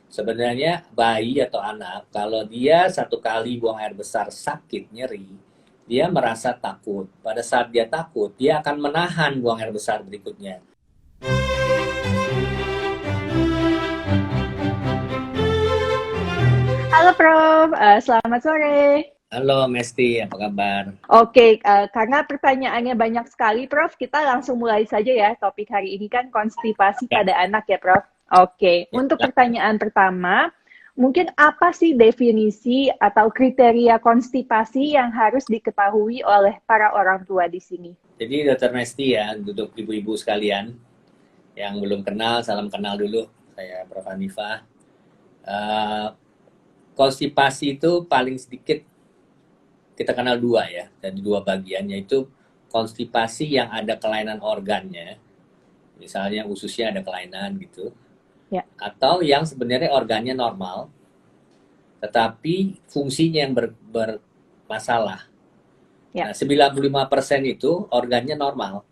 Sebenarnya bayi atau anak, kalau dia satu kali buang air besar sakit, nyeri, dia merasa takut. Pada saat dia takut, dia akan menahan buang air besar berikutnya. Halo Prof, selamat sore. Halo Mesti, apa kabar? Oke, karena pertanyaannya banyak sekali Prof, kita langsung mulai saja ya. Topik hari ini kan konstipasi Ya, pada anak ya Prof. Oke, ya, untuk silakan. pertanyaan pertama, mungkin apa sih definisi atau kriteria konstipasi yang harus diketahui oleh para orang tua di sini? Jadi Dokter Mesti ya, untuk ibu-ibu sekalian yang belum kenal, salam kenal dulu. Saya Prof. Hanifah. Eh, Konstipasi itu paling sedikit kita kenal dua ya, dan dua bagian, yaitu konstipasi yang ada kelainan organnya, misalnya ususnya ada kelainan gitu, Ya, atau yang sebenarnya organnya normal, tetapi fungsinya yang bermasalah. ya, Nah, 95% itu organnya normal,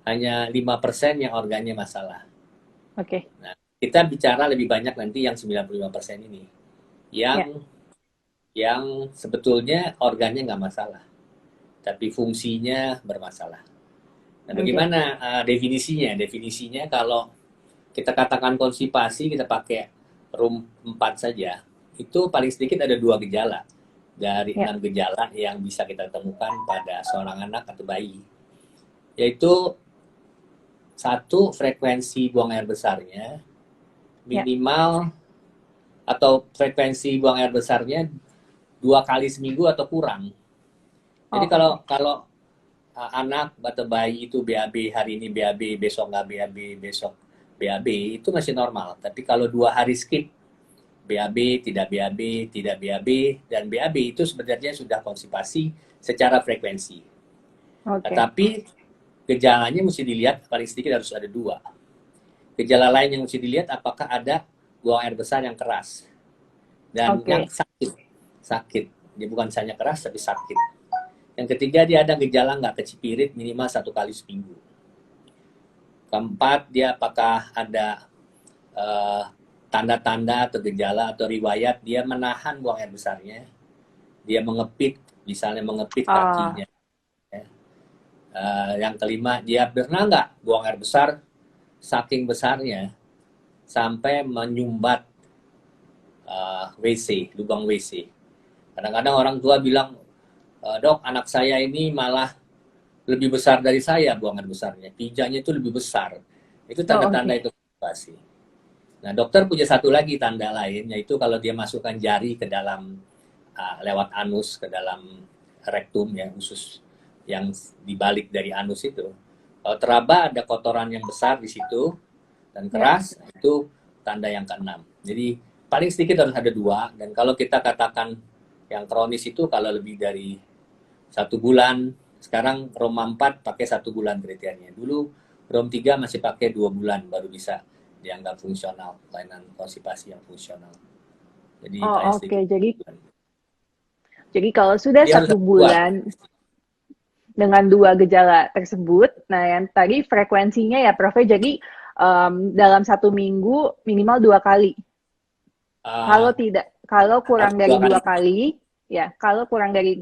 hanya 5% yang organnya masalah. oke, Nah, kita bicara lebih banyak nanti yang 95% ini, ya, yang sebetulnya organnya nggak masalah, tapi fungsinya bermasalah. Nah, oke, bagaimana definisinya? Definisinya kalau kita katakan konstipasi, kita pakai room 4 saja, itu paling sedikit ada dua gejala dari ya, 6 gejala yang bisa kita temukan pada seorang anak atau bayi, yaitu satu, frekuensi buang air besarnya ya. minimal, atau frekuensi buang air besarnya 2 kali seminggu atau kurang. Jadi Oh, kalau oke. kalau anak atau bayi itu BAB, hari ini BAB, besok nggak BAB, besok BAB, itu masih normal. Tapi kalau 2 hari skip, BAB, tidak BAB, tidak BAB, dan BAB itu sebenarnya sudah konstipasi secara frekuensi. Oke, Tetapi gejalanya mesti dilihat, paling sedikit harus ada dua. Gejala lain yang mesti dilihat, apakah ada buang air besar yang keras dan yang oke. sakit. Sakit. Dia bukan hanya keras, tapi sakit. Yang ketiga, dia ada gejala nggak kecipirit minimal 1 kali seminggu. Keempat, dia apakah ada eh, tanda-tanda atau gejala atau riwayat dia menahan buang air besarnya, dia mengepit, misalnya mengepit Ah, kakinya. Ya. Yang kelima, dia pernah nggak buang air besar saking besarnya sampai menyumbat WC, lubang WC. Kadang-kadang orang tua bilang, dok, anak saya ini malah lebih besar dari saya buang air besarnya, pijanya itu lebih besar. Itu oh, tanda-tanda oke. itu konstipasi. Nah, dokter punya satu lagi tanda lain, yaitu kalau dia masukkan jari ke dalam, lewat anus, ke dalam rektum, ya, usus yang dibalik dari anus itu. Kalau teraba ada kotoran yang besar di situ dan Ya, keras, itu tanda yang keenam. Jadi paling sedikit harus ada dua, dan kalau kita katakan yang kronis itu kalau lebih dari 1 bulan, sekarang Roma 4 pakai 1 bulan kriterianya. Dulu Rom 3 masih pakai 2 bulan baru bisa dianggap fungsional, kelainan konstipasi yang fungsional. Jadi paling oh, oke. sedikit Jadi 2 bulan. kalau sudah Dia harus satu ada dua. bulan dengan dua gejala tersebut, nah yang tadi frekuensinya ya Prof, jadi dalam satu minggu minimal dua kali. Kalau Uh, tidak, kalau Harus kurang dua dari kali. dua kali, ya kalau kurang dari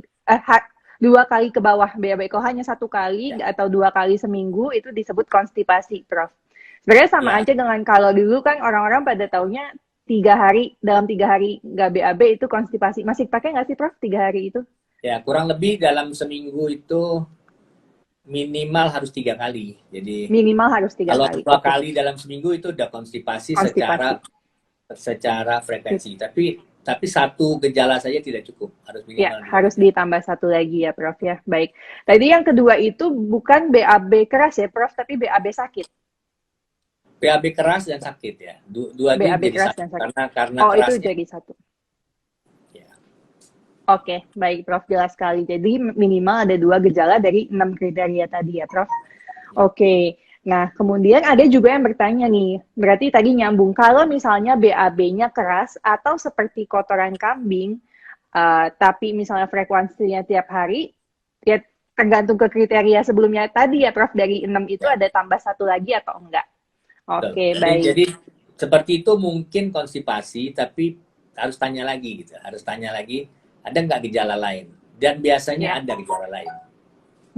dua kali ke bawah BAB, kalau hanya satu kali Ya, atau dua kali seminggu itu disebut konstipasi, Prof. Sebenarnya sama ya, aja dengan kalau dulu kan orang-orang pada taunya 3 hari, dalam 3 hari nggak BAB itu konstipasi. Masih pakai nggak sih Prof 3 hari itu? ya, kurang lebih dalam seminggu itu minimal harus 3 kali. Jadi Minimal harus tiga kalau kali. dua Oke, kali dalam seminggu itu udah konstipasi secara konstipasi. secara frekuensi. Tapi satu gejala saja tidak cukup, harus Ya, minimal dua harus gejala. ditambah satu lagi ya, Prof ya. Baik. Tadi yang kedua itu bukan BAB keras ya, Prof, tapi BAB sakit. PAB keras dan sakit ya. Dua itu BAB jadi keras satu dan sakit. karena Oh, itu kerasnya. jadi satu. Ya, Oke, baik Prof, jelas sekali. Jadi minimal ada dua gejala dari 6 kriteria tadi ya, Prof. ya. Oke. Nah, kemudian ada juga yang bertanya nih, berarti tadi nyambung, kalau misalnya BAB-nya keras atau seperti kotoran kambing, tapi misalnya frekuensinya tiap hari, ya tergantung ke kriteria sebelumnya tadi ya, Prof, dari 6 itu Ya, ada tambah satu lagi atau enggak? betul. Oke, Jadi baik. seperti itu mungkin konstipasi, tapi harus tanya lagi gitu. Harus tanya lagi, ada nggak gejala lain? Dan biasanya Ya. ada gejala lain.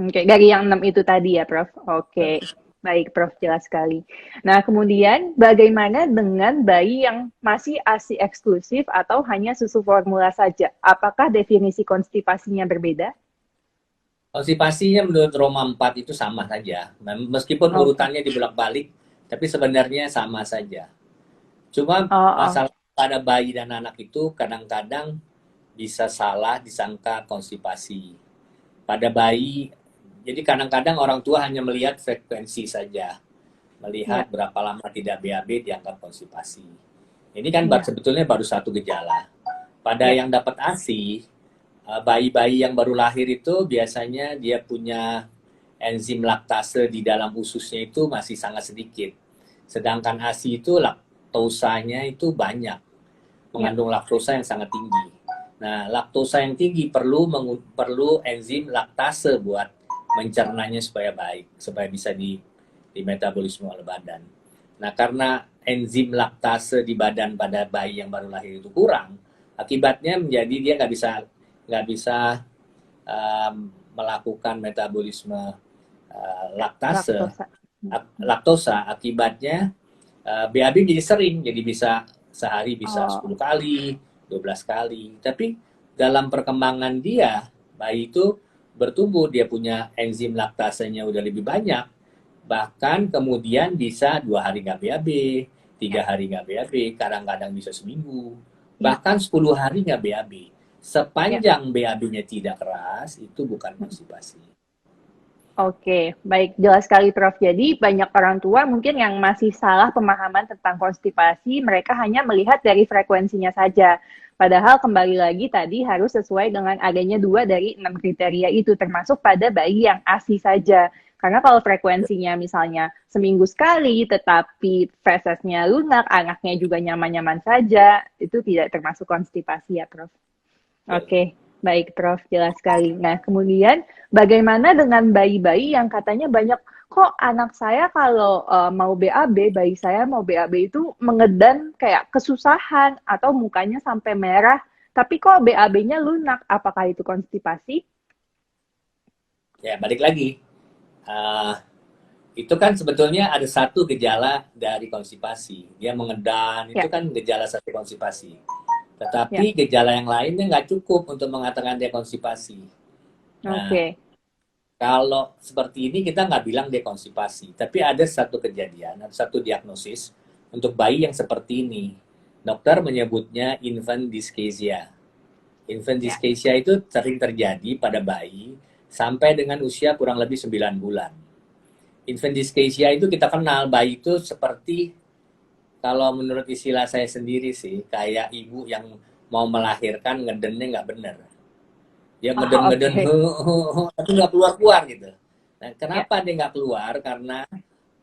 Oke, dari yang 6 itu tadi ya, Prof. Oke, baik, Prof. Jelas sekali. Nah, kemudian bagaimana dengan bayi yang masih ASI eksklusif atau hanya susu formula saja? Apakah definisi konstipasinya berbeda? Konstipasinya menurut Roma 4 itu sama saja. Meskipun Oke. urutannya dibolak-balik, tapi sebenarnya sama saja. Cuma Oh, oh. masalah pada bayi dan anak itu kadang-kadang bisa salah disangka konstipasi. Pada bayi, jadi kadang-kadang orang tua hanya melihat frekuensi saja. Ya, Melihat berapa lama tidak BAB dianggap konstipasi. Ini kan ya, sebetulnya baru satu gejala. Pada ya, yang dapat ASI, bayi-bayi yang baru lahir itu biasanya dia punya enzim laktase di dalam ususnya itu masih sangat sedikit. Sedangkan ASI itu laktosanya itu banyak, ya. mengandung laktosa yang sangat tinggi. Nah, laktosa yang tinggi perlu enzim laktase buat mencernanya supaya baik, supaya bisa di metabolisme oleh badan. Nah, karena enzim laktase di badan pada bayi yang baru lahir itu kurang, akibatnya menjadi dia nggak bisa melakukan metabolisme laktase, Laktosa. laktosa. Akibatnya BAB jadi sering, jadi bisa sehari bisa 10 Oh, kali, 12 kali. Tapi dalam perkembangan dia, bayi itu bertumbuh, dia punya enzim laktasenya udah lebih banyak, bahkan kemudian bisa 2 hari nggak BAB, ya, 3 hari nggak BAB, kadang-kadang bisa seminggu, ya, bahkan 10 hari nggak BAB. ya. Sepanjang BAB-nya tidak keras, itu bukan konstipasi. Oke, baik, jelas sekali Prof. Jadi banyak orang tua mungkin yang masih salah pemahaman tentang konstipasi, mereka hanya melihat dari frekuensinya saja. Padahal kembali lagi tadi harus sesuai dengan adanya 2 dari 6 kriteria itu, termasuk pada bayi yang ASI saja. Karena kalau frekuensinya misalnya seminggu sekali, tetapi fesesnya lunak, anaknya juga nyaman-nyaman saja, itu tidak termasuk konstipasi ya Prof. Oke, baik Prof, jelas sekali. Nah, kemudian bagaimana dengan bayi-bayi yang katanya banyak, kok anak saya kalau mau BAB, bayi saya mau BAB itu mengedan kayak kesusahan atau mukanya sampai merah, tapi kok BAB-nya lunak, apakah itu konstipasi? Ya, balik lagi. Uh, itu kan sebetulnya ada satu gejala dari konstipasi. Dia mengedan, itu Ya, kan gejala satu konstipasi. ya, Tetapi gejala yang lainnya nggak cukup untuk mengatakan dia konstipasi. Nah, oke, kalau seperti ini kita nggak bilang dia konstipasi. Tapi ada satu kejadian, ada satu diagnosis untuk bayi yang seperti ini. Dokter menyebutnya infant dyschezia. Infant ya, dyschezia itu sering terjadi pada bayi sampai dengan usia kurang lebih 9 bulan. Infant dyschezia itu kita kenal, bayi itu seperti, kalau menurut istilah saya sendiri sih, kayak ibu yang mau melahirkan ngedennya nggak bener. Dia oh, ngeden-ngeden, oke, tapi nggak keluar-keluar gitu. Nah, ya, kenapa dia nggak keluar? Karena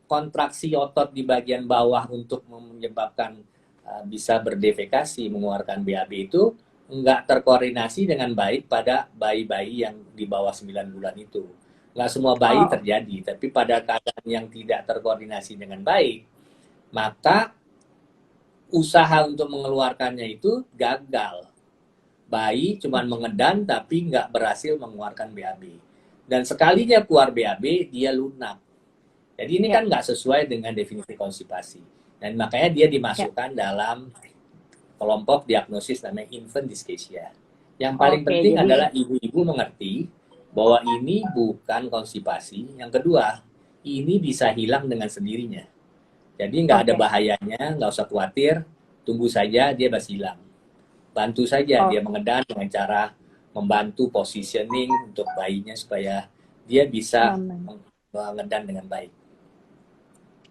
kontraksi otot di bagian bawah untuk menyebabkan bisa berdefekasi, mengeluarkan BAB itu nggak terkoordinasi dengan baik pada bayi-bayi yang di bawah 9 bulan itu. Nggak semua bayi oh, terjadi, tapi pada keadaan yang tidak terkoordinasi dengan baik, maka usaha untuk mengeluarkannya itu gagal. Bayi cuma mengedan tapi nggak berhasil mengeluarkan BAB. Dan sekalinya keluar BAB, dia lunak. Jadi ini ya, kan nggak sesuai dengan definisi konstipasi. Dan makanya dia ya, dimasukkan dalam kelompok diagnosis namanya infant dyschezia. Yang paling oke, penting jadi, adalah ibu-ibu mengerti bahwa ini bukan konstipasi. Yang kedua, ini bisa hilang dengan sendirinya. Jadi nggak ada oke, bahayanya, nggak usah khawatir, tunggu saja dia pasti hilang. Bantu saja oh, dia mengedan dengan cara membantu positioning untuk bayinya supaya dia bisa aman. mengedan dengan baik.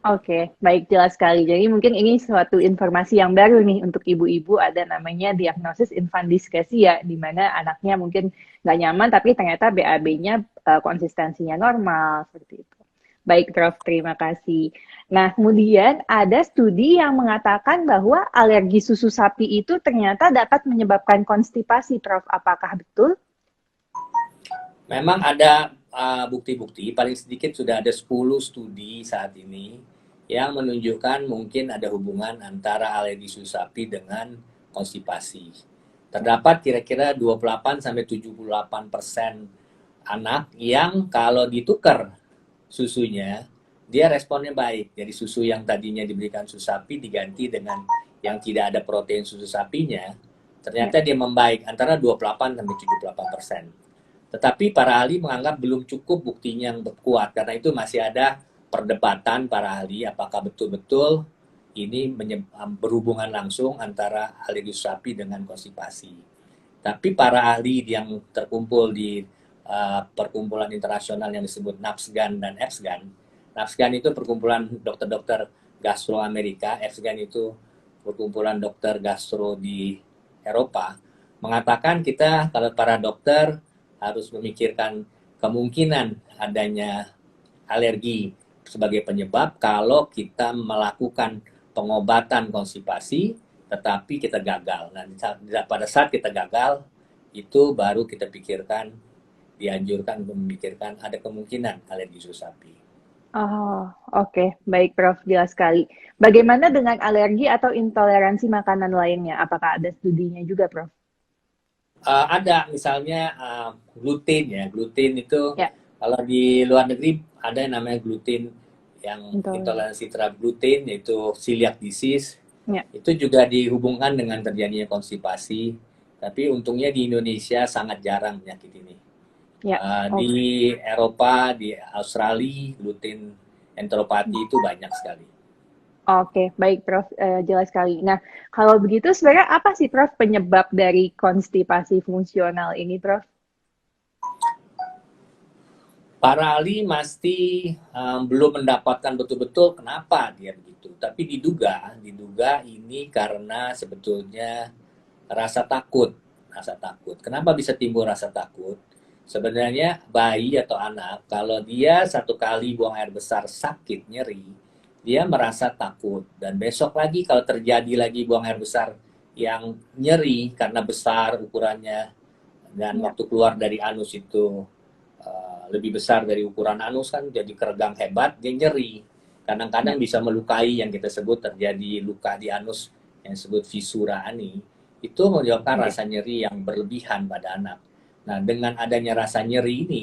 Oke, baik jelas sekali. Jadi mungkin ini suatu informasi yang baru nih untuk ibu-ibu, ada namanya diagnosis infant dyschezia, di mana anaknya mungkin nggak nyaman tapi ternyata BAB-nya konsistensinya normal seperti itu. Baik, Prof. Terima kasih. Nah, kemudian ada studi yang mengatakan bahwa alergi susu sapi itu ternyata dapat menyebabkan konstipasi, Prof. Apakah betul? Memang ada bukti-bukti, paling sedikit sudah ada 10 studi saat ini yang menunjukkan mungkin ada hubungan antara alergi susu sapi dengan konstipasi. Terdapat kira-kira 28-78% anak yang kalau ditukar susunya, dia responnya baik. Jadi susu yang tadinya diberikan susu sapi diganti dengan yang tidak ada protein susu sapinya, ternyata dia membaik antara 28-78%. Tetapi para ahli menganggap belum cukup buktinya yang kuat, karena itu masih ada perdebatan para ahli apakah betul-betul ini berhubungan langsung antara alergi sapi dengan konstipasi. Tapi para ahli yang terkumpul di perkumpulan internasional yang disebut NAPSGAN dan EPSGAN. NAPSGAN itu perkumpulan dokter-dokter gastro Amerika, EPSGAN itu perkumpulan dokter gastro di Eropa, mengatakan kita kalau para dokter harus memikirkan kemungkinan adanya alergi sebagai penyebab kalau kita melakukan pengobatan konstipasi tetapi kita gagal. Nah, pada saat kita gagal, itu baru kita pikirkan, dianjurkan untuk memikirkan ada kemungkinan alergi susu sapi. Oh, oke. Baik, Prof. Jelas sekali. Bagaimana dengan alergi atau intoleransi makanan lainnya? Apakah ada studinya juga, Prof? Ada misalnya gluten ya. Gluten itu Ya, kalau di luar negeri ada yang namanya gluten yang intoleransi. intoleransi terhadap gluten, yaitu celiac disease. Ya, Itu juga dihubungkan dengan terjadinya konstipasi. Tapi untungnya di Indonesia sangat jarang penyakit ini. ya. Di Oke. Eropa, di Australia, gluten enteropati itu banyak sekali. Oke, baik Prof, jelas sekali. Nah, kalau begitu sebenarnya apa sih Prof penyebab dari konstipasi fungsional ini, Prof? Para ahli masih belum mendapatkan betul-betul kenapa dia begitu. Tapi diduga ini karena sebetulnya rasa takut. Rasa takut. Kenapa bisa timbul rasa takut? Sebenarnya bayi atau anak, kalau dia satu kali buang air besar sakit, nyeri, dia merasa takut. Dan besok lagi kalau terjadi lagi buang air besar yang nyeri karena besar ukurannya, dan Ya, waktu keluar dari anus itu lebih besar dari ukuran anus, kan jadi keregang hebat, dia nyeri. ya, Kadang-kadang bisa melukai, yang kita sebut terjadi luka di anus yang disebut visura ani. Itu menyebabkan oke. rasa nyeri yang berlebihan pada anak. Nah, dengan adanya rasa nyeri ini,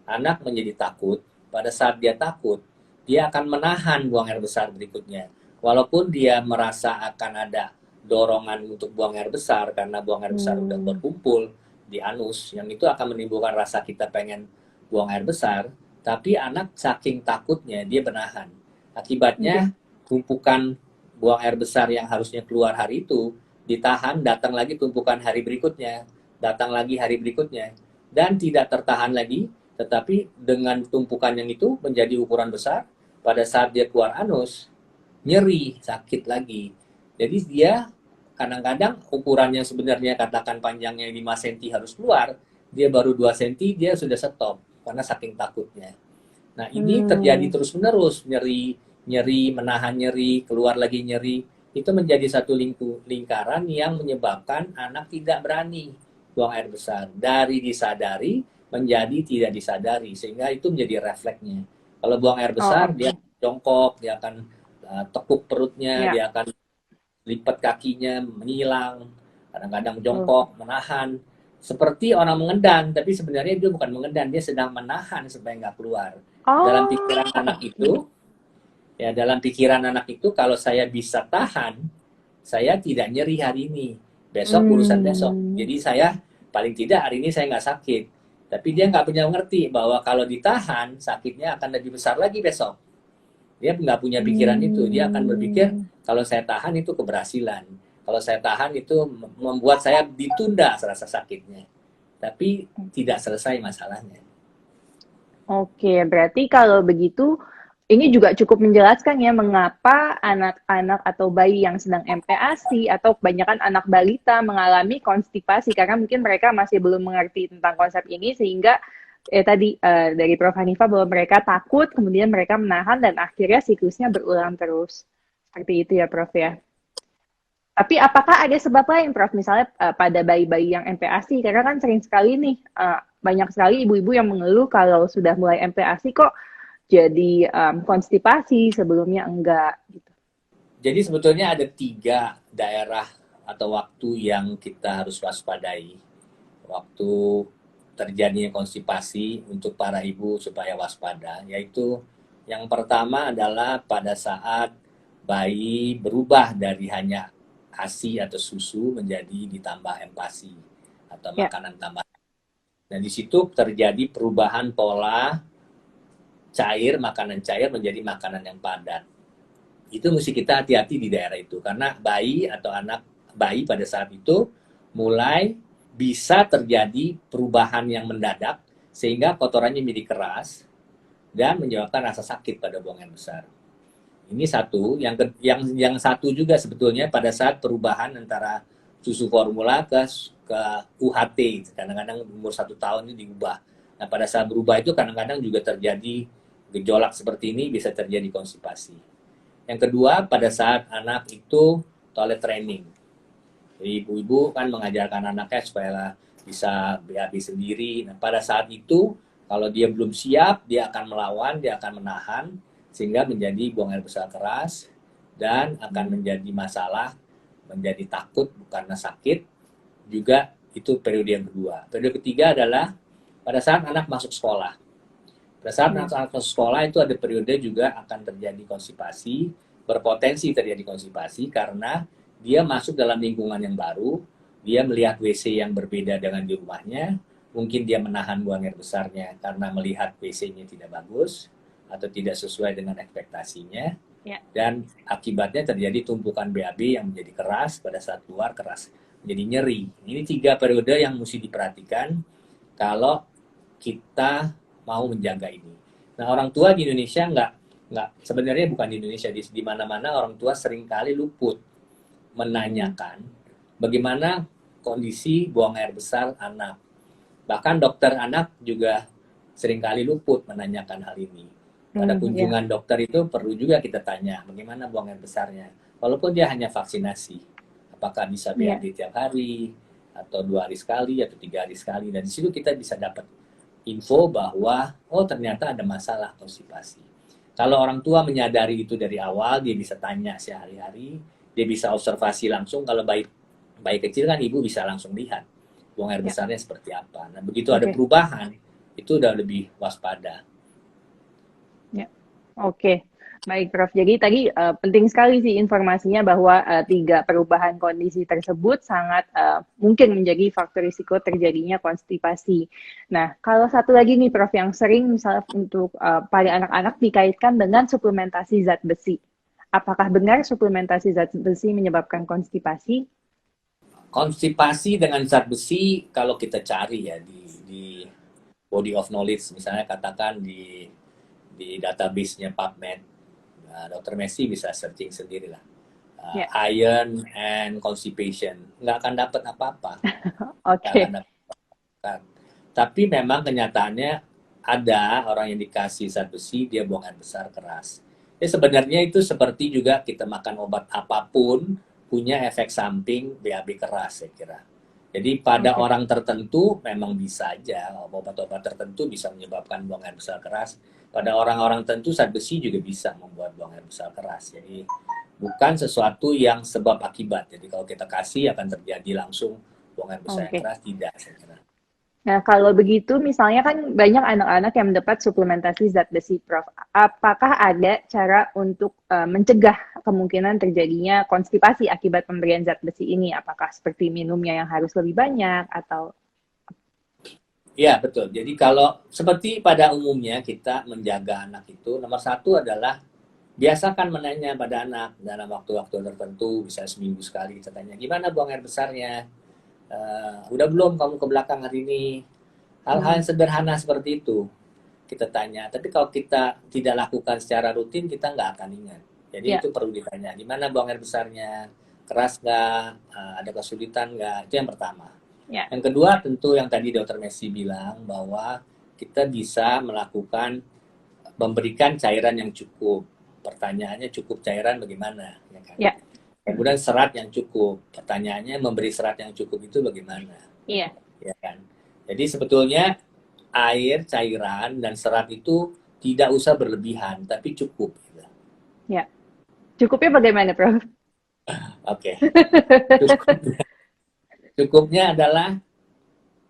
anak menjadi takut. Pada saat dia takut, dia akan menahan buang air besar berikutnya. Walaupun dia merasa akan ada dorongan untuk buang air besar, karena buang air besar udah Hmm, berkumpul di anus, yang itu akan menimbulkan rasa kita pengen buang air besar, tapi anak saking takutnya dia menahan. oke. Akibatnya tumpukan buang air besar yang harusnya keluar hari itu ditahan, datang lagi tumpukan hari berikutnya, datang lagi hari berikutnya, dan tidak tertahan lagi, tetapi dengan tumpukan yang itu menjadi ukuran besar, pada saat dia keluar anus, nyeri, sakit lagi. Jadi dia kadang-kadang ukuran yang sebenarnya katakan panjangnya 5 cm harus keluar, dia baru 2 cm, dia sudah stop karena saking takutnya. Nah, ini terjadi Hmm, terus-menerus, nyeri, nyeri, menahan nyeri, keluar lagi nyeri. Itu menjadi satu lingkaran yang menyebabkan anak tidak berani buang air besar. Dari disadari menjadi tidak disadari, sehingga itu menjadi refleksnya. Kalau buang air oh besar, dia oke. jongkok, dia akan tekuk perutnya, Ya, dia akan lipat kakinya, menyilang, kadang-kadang betul. jongkok, menahan. Seperti orang mengendam, tapi sebenarnya dia bukan mengendam, dia sedang menahan supaya nggak keluar. Dalam Oh, pikiran anak oke. itu, dalam pikiran anak itu, kalau saya bisa tahan, saya tidak nyeri hari ini. Besok urusan besok. Hmm, Jadi saya paling tidak hari ini saya nggak sakit. Tapi dia nggak punya mengerti bahwa kalau ditahan, sakitnya akan lebih besar lagi besok. Dia nggak punya pikiran itu. Dia akan berpikir, hmm. kalau saya tahan itu keberhasilan. Kalau saya tahan itu membuat saya ditunda rasa sakitnya. Tapi tidak selesai masalahnya. Oke, berarti kalau begitu, ini juga cukup menjelaskan ya mengapa anak-anak atau bayi yang sedang MPASI atau kebanyakan anak balita mengalami konstipasi karena mungkin mereka masih belum mengerti tentang konsep ini sehingga tadi dari Prof. Hanifah bahwa mereka takut, kemudian mereka menahan dan akhirnya siklusnya berulang terus. Seperti itu ya, Prof ya. Tapi apakah ada sebab lain, Prof? Misalnya pada bayi-bayi yang MPASI, karena kan sering sekali nih banyak sekali ibu-ibu yang mengeluh kalau sudah mulai MPASI kok jadi konstipasi, sebelumnya enggak gitu. Jadi sebetulnya ada 3 daerah atau waktu yang kita harus waspadai. Waktu terjadinya konstipasi untuk para ibu supaya waspada, yaitu yang pertama adalah pada saat bayi berubah dari hanya ASI atau susu menjadi ditambah empasi atau Ya, makanan tambah. Dan di situ terjadi perubahan pola cair, makanan cair menjadi makanan yang padat. Itu mesti kita hati-hati di daerah itu karena bayi atau anak bayi pada saat itu mulai bisa terjadi perubahan yang mendadak sehingga kotorannya menjadi keras dan menyebabkan rasa sakit pada buang air besar. Ini satu, yang satu juga sebetulnya pada saat perubahan antara susu formula ke UHT, kadang-kadang umur 1 tahun ini diubah. Nah pada saat berubah itu kadang-kadang juga terjadi gejolak seperti ini, bisa terjadi konstipasi. Yang kedua, pada saat anak itu toilet training. Jadi ibu-ibu kan mengajarkan anaknya supaya bisa BAB sendiri. Nah, pada saat itu, kalau dia belum siap, dia akan melawan, dia akan menahan, sehingga menjadi buang air besar keras, dan akan menjadi masalah, menjadi takut karena sakit, juga itu periode yang kedua. Periode ketiga adalah pada saat anak masuk sekolah. Pada saat anak masuk sekolah itu ada periode juga akan terjadi konstipasi, berpotensi terjadi konstipasi karena dia masuk dalam lingkungan yang baru, dia melihat WC yang berbeda dengan di rumahnya, mungkin dia menahan buang air besarnya karena melihat WC-nya tidak bagus atau tidak sesuai dengan ekspektasinya, ya, dan akibatnya terjadi tumpukan BAB yang menjadi keras, pada saat keluar keras, menjadi nyeri. Ini 3 periode yang mesti diperhatikan kalau kita mau menjaga ini. Nah, orang tua di Indonesia nggak sebenarnya bukan di Indonesia, di mana-mana orang tua seringkali luput menanyakan bagaimana kondisi buang air besar anak. Bahkan dokter anak juga seringkali luput menanyakan hal ini. Pada ya, kunjungan dokter itu perlu juga kita tanya bagaimana buang air besarnya. Walaupun dia hanya vaksinasi, apakah bisa ya. BAB tiap hari atau 2 hari sekali atau 3 hari sekali. Dan di situ kita bisa dapat info bahwa oh ternyata ada masalah konstipasi. Kalau orang tua menyadari itu dari awal, dia bisa tanya sehari-hari, dia bisa observasi langsung. Kalau bayi kecil kan ibu bisa langsung lihat buang air Ya, besarnya seperti apa. Nah begitu ada oke. perubahan, itu udah lebih waspada. Ya, oke. Baik, Prof. Jadi tadi penting sekali sih informasinya bahwa 3 perubahan kondisi tersebut sangat mungkin menjadi faktor risiko terjadinya konstipasi. Nah, kalau satu lagi nih, Prof, yang sering misalnya untuk pada anak-anak dikaitkan dengan suplementasi zat besi. Apakah benar suplementasi zat besi menyebabkan konstipasi? Konstipasi dengan zat besi kalau kita cari ya di body of knowledge, misalnya katakan di database-nya PubMed, nah, Dr. Messi bisa searching sendiri lah. Ya, Iron and constipation, nggak akan dapat apa-apa, nggak akan oke. dapat. Tapi memang kenyataannya ada orang yang dikasih zat besi, dia buang air besar keras. Ya sebenarnya itu seperti juga kita makan obat apapun, punya efek samping BAB keras saya kira. Jadi pada Oke. orang tertentu memang bisa aja, obat-obat tertentu bisa menyebabkan buang air besar keras. Pada orang-orang tertentu zat besi juga bisa membuat buang air besar keras. Jadi bukan sesuatu yang sebab akibat. Jadi kalau kita kasih akan terjadi langsung buang air besar yang Oke. keras, tidak saya kira. Nah, kalau begitu, misalnya kan banyak anak-anak yang mendapat suplementasi zat besi, Prof. Apakah ada cara untuk mencegah kemungkinan terjadinya konstipasi akibat pemberian zat besi ini? Apakah seperti minumnya yang harus lebih banyak atau? Iya, betul. Jadi kalau seperti pada umumnya kita menjaga anak itu, nomor satu adalah biasakan menanya pada anak dalam waktu-waktu tertentu, bisa seminggu sekali kita tanya, gimana buang air besarnya? Udah belum kamu ke belakang hari ini? Hal-hal yang sederhana seperti itu kita tanya. Tapi kalau kita tidak lakukan secara rutin, kita nggak akan ingat. Jadi Ya, itu perlu ditanya, gimana buang air besarnya? Keras nggak? Ada kesulitan nggak? Itu yang pertama. ya, Yang kedua tentu yang tadi Dokter Messi bilang bahwa kita bisa melakukan memberikan cairan yang cukup. Pertanyaannya cukup cairan bagaimana, ya kan? ya, Kemudian serat yang cukup. Pertanyaannya memberi serat yang cukup itu bagaimana, iya, ya kan? Jadi sebetulnya air, cairan dan serat itu tidak usah berlebihan, tapi cukup. Gitu. Ya. Cukupnya bagaimana, Prof? Oke. Cukupnya, cukupnya adalah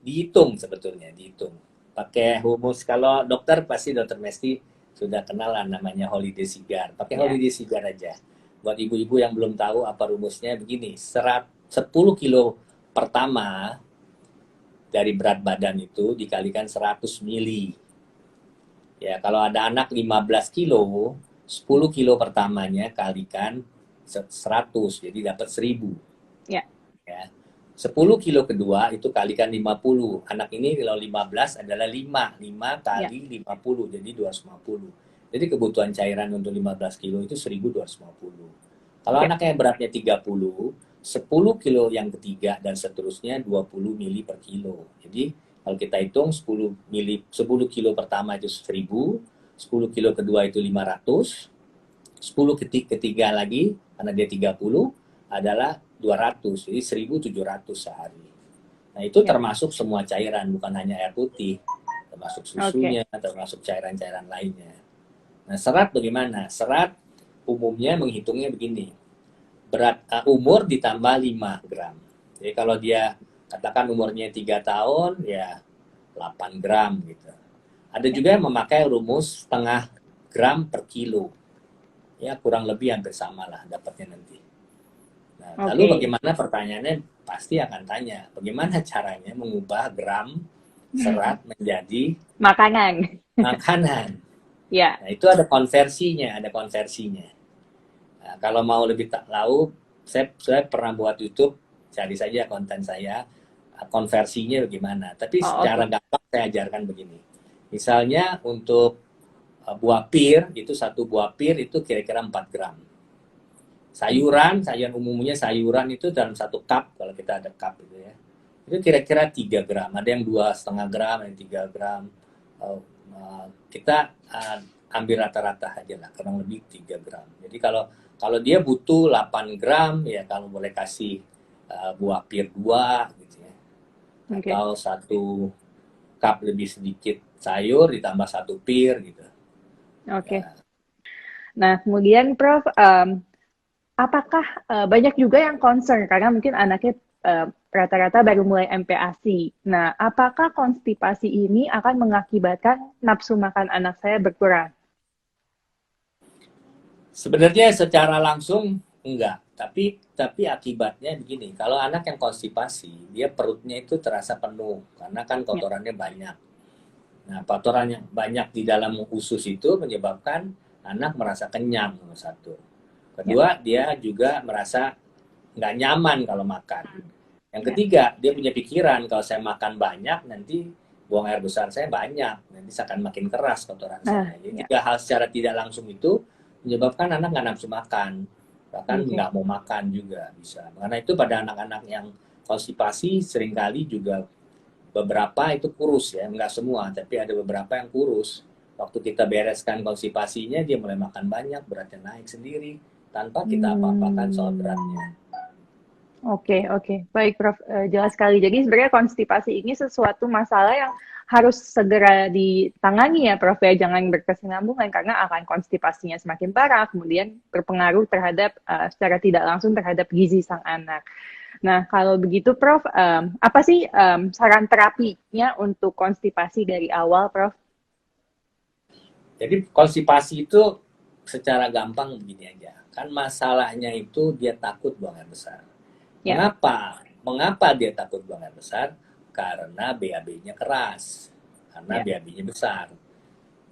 dihitung sebetulnya, dihitung. Pakai humus. Kalau dokter pasti dokter Mesti sudah kenal lah namanya Holiday Cigar. Pakai Ya. Holiday Cigar aja. Buat ibu-ibu yang belum tahu apa rumusnya begini, 10 kilo pertama dari berat badan itu dikalikan 100 mili. Ya, kalau ada anak 15 kilo, 10 kilo pertamanya kalikan 100, jadi dapat 1000. Ya. Ya. 10 kilo kedua itu kalikan 50. Anak ini kalau 15 adalah 5 Ya. kali 50, jadi 250. Jadi kebutuhan cairan untuk 15 kilo itu 1250. Kalau Oke. anaknya beratnya 30, 10 kilo yang ketiga dan seterusnya 20 mili per kilo. Jadi kalau kita hitung 10 kilo pertama itu 1000, 10 kilo kedua itu 500, 10 ketiga lagi karena dia 30 adalah 200, jadi 1700 sehari. Nah itu Ya. termasuk semua cairan, bukan hanya air putih, termasuk susunya, termasuk cairan-cairan lainnya. Nah serat bagaimana? Serat umumnya menghitungnya begini, umur ditambah 5 gram. Jadi kalau dia katakan umurnya 3 tahun, ya 8 gram gitu. Ada juga yang memakai rumus setengah gram per kilo. Ya kurang lebih hampir sama lah dapatnya nanti. Nah, lalu bagaimana pertanyaannya pasti akan tanya, bagaimana caranya mengubah gram serat menjadi Makanan. makanan? Ya. Nah, itu ada konversinya, Nah, kalau mau lebih tahu, saya pernah buat YouTube, cari saja konten saya, konversinya bagaimana. Tapi secara gampang saya ajarkan begini. Misalnya untuk buah pir, itu satu buah pir itu kira-kira 4 gram. Sayuran umumnya sayuran itu dalam satu cup, kalau kita ada cup itu ya, itu kira-kira 3 gram. Ada yang 2,5 gram, yang 3 gram. Kita ambil rata-rata aja lah, kurang lebih 3 gram. Jadi kalau dia butuh 8 gram, ya kalau boleh kasih buah pir 2 gitu ya. Atau satu cup lebih sedikit sayur ditambah satu pir gitu. Oke. Nah, kemudian Prof, apakah banyak juga yang concern karena mungkin anaknya rata-rata baru mulai MPASI. Nah, apakah konstipasi ini akan mengakibatkan nafsu makan anak saya berkurang? Sebenarnya secara langsung enggak, tapi akibatnya begini, kalau anak yang konstipasi, dia perutnya itu terasa penuh karena kan kotorannya banyak. Nah, kotoran yang banyak di dalam usus itu menyebabkan anak merasa kenyang, nomor satu. Kedua, dia juga merasa nggak nyaman kalau makan. Yang ketiga, dia punya pikiran kalau saya makan banyak nanti buang air besar saya banyak, nanti akan makin keras kotoran saya. Jadi tiga hal secara tidak langsung itu menyebabkan anak nggak nafsu makan, bahkan nggak mau makan juga bisa. Karena itu pada anak-anak yang konstipasi seringkali juga beberapa itu kurus ya, nggak semua, tapi ada beberapa yang kurus. Waktu kita bereskan konstipasinya, dia mulai makan banyak, beratnya naik sendiri, tanpa kita apa-apakan soal beratnya. Oke. Baik, Prof. Jelas sekali. Jadi sebenarnya konstipasi ini sesuatu masalah yang harus segera ditangani ya, Prof. Ya. Jangan berkesinambungan karena akan konstipasinya semakin parah, kemudian berpengaruh terhadap secara tidak langsung terhadap gizi sang anak. Nah, kalau begitu, Prof, apa sih saran terapinya untuk konstipasi dari awal, Prof? Jadi konstipasi itu secara gampang begini aja. Kan masalahnya itu dia takut buang air besar. Mengapa dia takut buang air besar? Karena BAB-nya keras. Karena BAB-nya besar.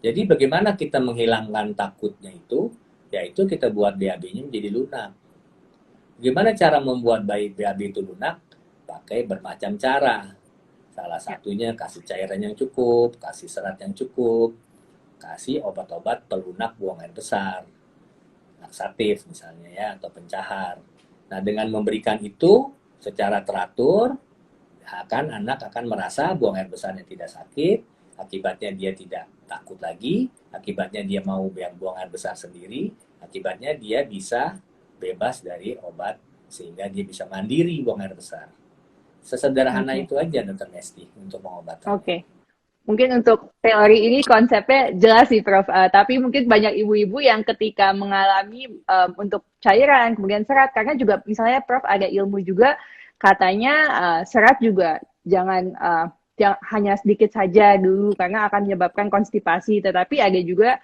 Jadi bagaimana kita menghilangkan takutnya itu? Yaitu kita buat BAB-nya menjadi lunak. Bagaimana cara membuat BAB itu lunak? Pakai bermacam cara. Salah satunya kasih cairan yang cukup, kasih serat yang cukup, kasih obat-obat pelunak buang air besar, laksatif misalnya ya, atau pencahar. Nah, dengan memberikan itu secara teratur, anak akan merasa buang air besarnya tidak sakit, akibatnya dia tidak takut lagi, akibatnya dia mau buang air besar sendiri, akibatnya dia bisa bebas dari obat sehingga dia bisa mandiri buang air besar. Sesederhana itu aja, Dr. Mesti, untuk pengobatan. Oke. Mungkin untuk teori ini konsepnya jelas sih, Prof. Tapi mungkin banyak ibu-ibu yang ketika mengalami untuk cairan, kemudian serat, karena juga misalnya Prof ada ilmu juga katanya serat juga hanya sedikit saja dulu karena akan menyebabkan konstipasi. Tetapi ada juga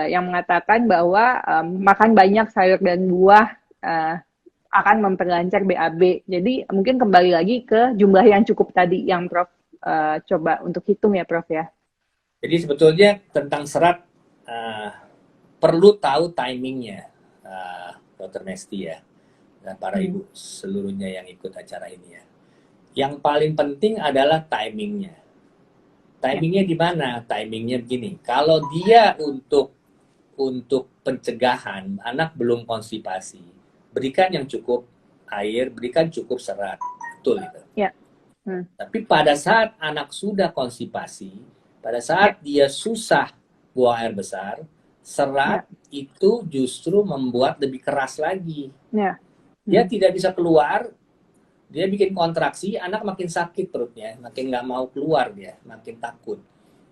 yang mengatakan bahwa makan banyak sayur dan buah akan memperlancar BAB. Jadi mungkin kembali lagi ke jumlah yang cukup tadi yang Prof coba untuk hitung ya, Prof ya. Jadi sebetulnya tentang serat perlu tahu timingnya, Dr. Nesti ya, dan para ibu seluruhnya yang ikut acara ini ya. Yang paling penting adalah timingnya. Timingnya di mana? Timingnya begini. Kalau dia untuk pencegahan anak belum konstipasi, berikan yang cukup air, berikan cukup serat, betul itu. Ya. Tapi pada saat anak sudah konstipasi, pada saat dia susah buang air besar, serat itu justru membuat lebih keras lagi. Dia tidak bisa keluar, dia bikin kontraksi, anak makin sakit perutnya, makin nggak mau keluar dia, makin takut.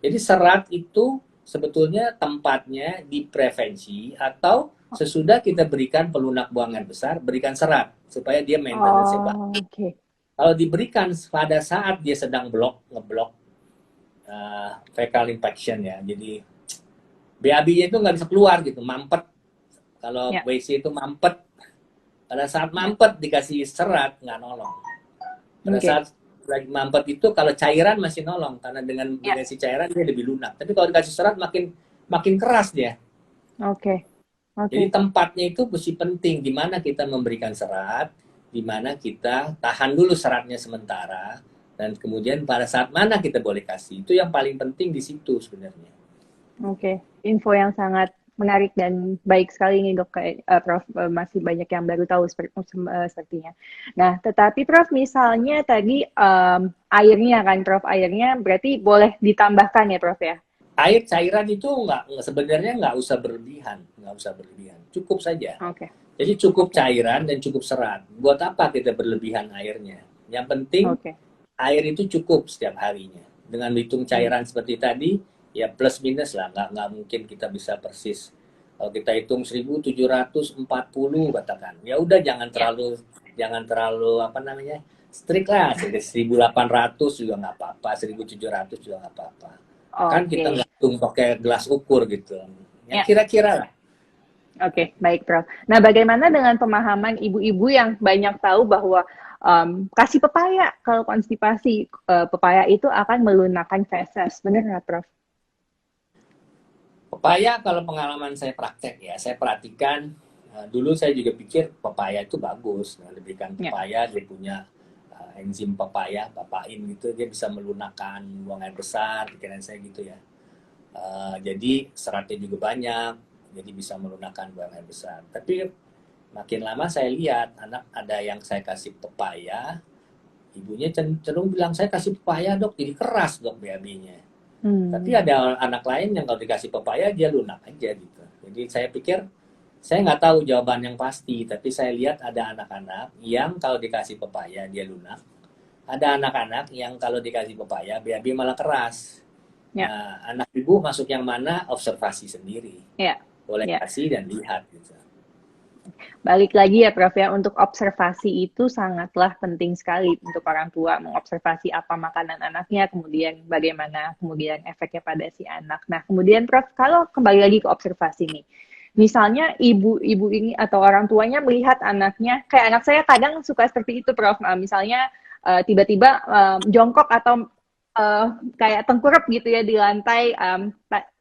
Jadi serat itu sebetulnya tempatnya di prevensi atau sesudah kita berikan pelunak buang air besar, berikan serat supaya dia maintenance bagus. Kalau diberikan pada saat dia sedang ngeblok fecal infection ya, jadi BAB-nya itu nggak bisa keluar gitu, mampet. Kalau WC itu mampet, pada saat mampet dikasih serat nggak nolong. Pada saat lagi mampet itu kalau cairan masih nolong karena dengan dikasih cairan dia lebih lunak. Tapi kalau dikasih serat makin keras dia. Jadi tempatnya itu mesti penting di mana kita memberikan serat, di mana kita tahan dulu seratnya sementara dan kemudian pada saat mana kita boleh kasih. Itu yang paling penting di situ sebenarnya. Info yang sangat menarik dan baik sekali nih dok, Prof, masih banyak yang baru tahu sepertinya. Nah, tetapi Prof misalnya tadi airnya kan Prof, airnya berarti boleh ditambahkan ya Prof ya? Air cairan itu sebenarnya nggak usah berlebihan, cukup saja. Jadi cukup cairan dan cukup serat. Buat apa kita berlebihan airnya? Yang penting air itu cukup setiap harinya. Dengan hitung cairan seperti tadi, ya plus minus lah, nggak mungkin kita bisa persis. Kalau kita hitung 1740 katakan, ya udah jangan terlalu apa namanya strict lah, 1800 juga nggak apa-apa, 1700 juga nggak apa-apa. Kan kita nggak hitung pakai gelas ukur gitu, ya kira-kira lah. Baik Prof. Nah bagaimana dengan pemahaman ibu-ibu yang banyak tahu bahwa kasih pepaya kalau konstipasi, pepaya itu akan melunakkan feses, benar nggak Prof? Pepaya kalau pengalaman saya praktek ya, saya perhatikan dulu saya juga pikir pepaya itu bagus. Nah, lebihkan pepaya dia punya enzim pepaya, papain gitu, dia bisa melunakkan buang air besar, pikiran saya gitu ya. Jadi seratnya juga banyak, jadi bisa melunakkan buang air besar. Tapi makin lama saya lihat anak ada yang saya kasih pepaya, ibunya cenderung bilang saya kasih pepaya dok, jadi keras dok BAB-nya. Tapi ada anak lain yang kalau dikasih pepaya dia lunak aja gitu. Jadi saya pikir saya nggak tahu jawaban yang pasti, tapi saya lihat ada anak-anak yang kalau dikasih pepaya dia lunak, ada anak-anak yang kalau dikasih pepaya BAB malah keras. Nah, anak ibu masuk yang mana observasi sendiri, boleh kasih dan lihat gitu. Balik lagi ya Prof ya, untuk observasi itu sangatlah penting sekali untuk orang tua mengobservasi apa makanan anaknya, kemudian bagaimana kemudian efeknya pada si anak. Nah kemudian Prof, kalau kembali lagi ke observasi nih, misalnya ibu-ibu ini atau orang tuanya melihat anaknya, kayak anak saya kadang suka seperti itu Prof, misalnya tiba-tiba jongkok atau kayak tengkurap gitu ya di lantai.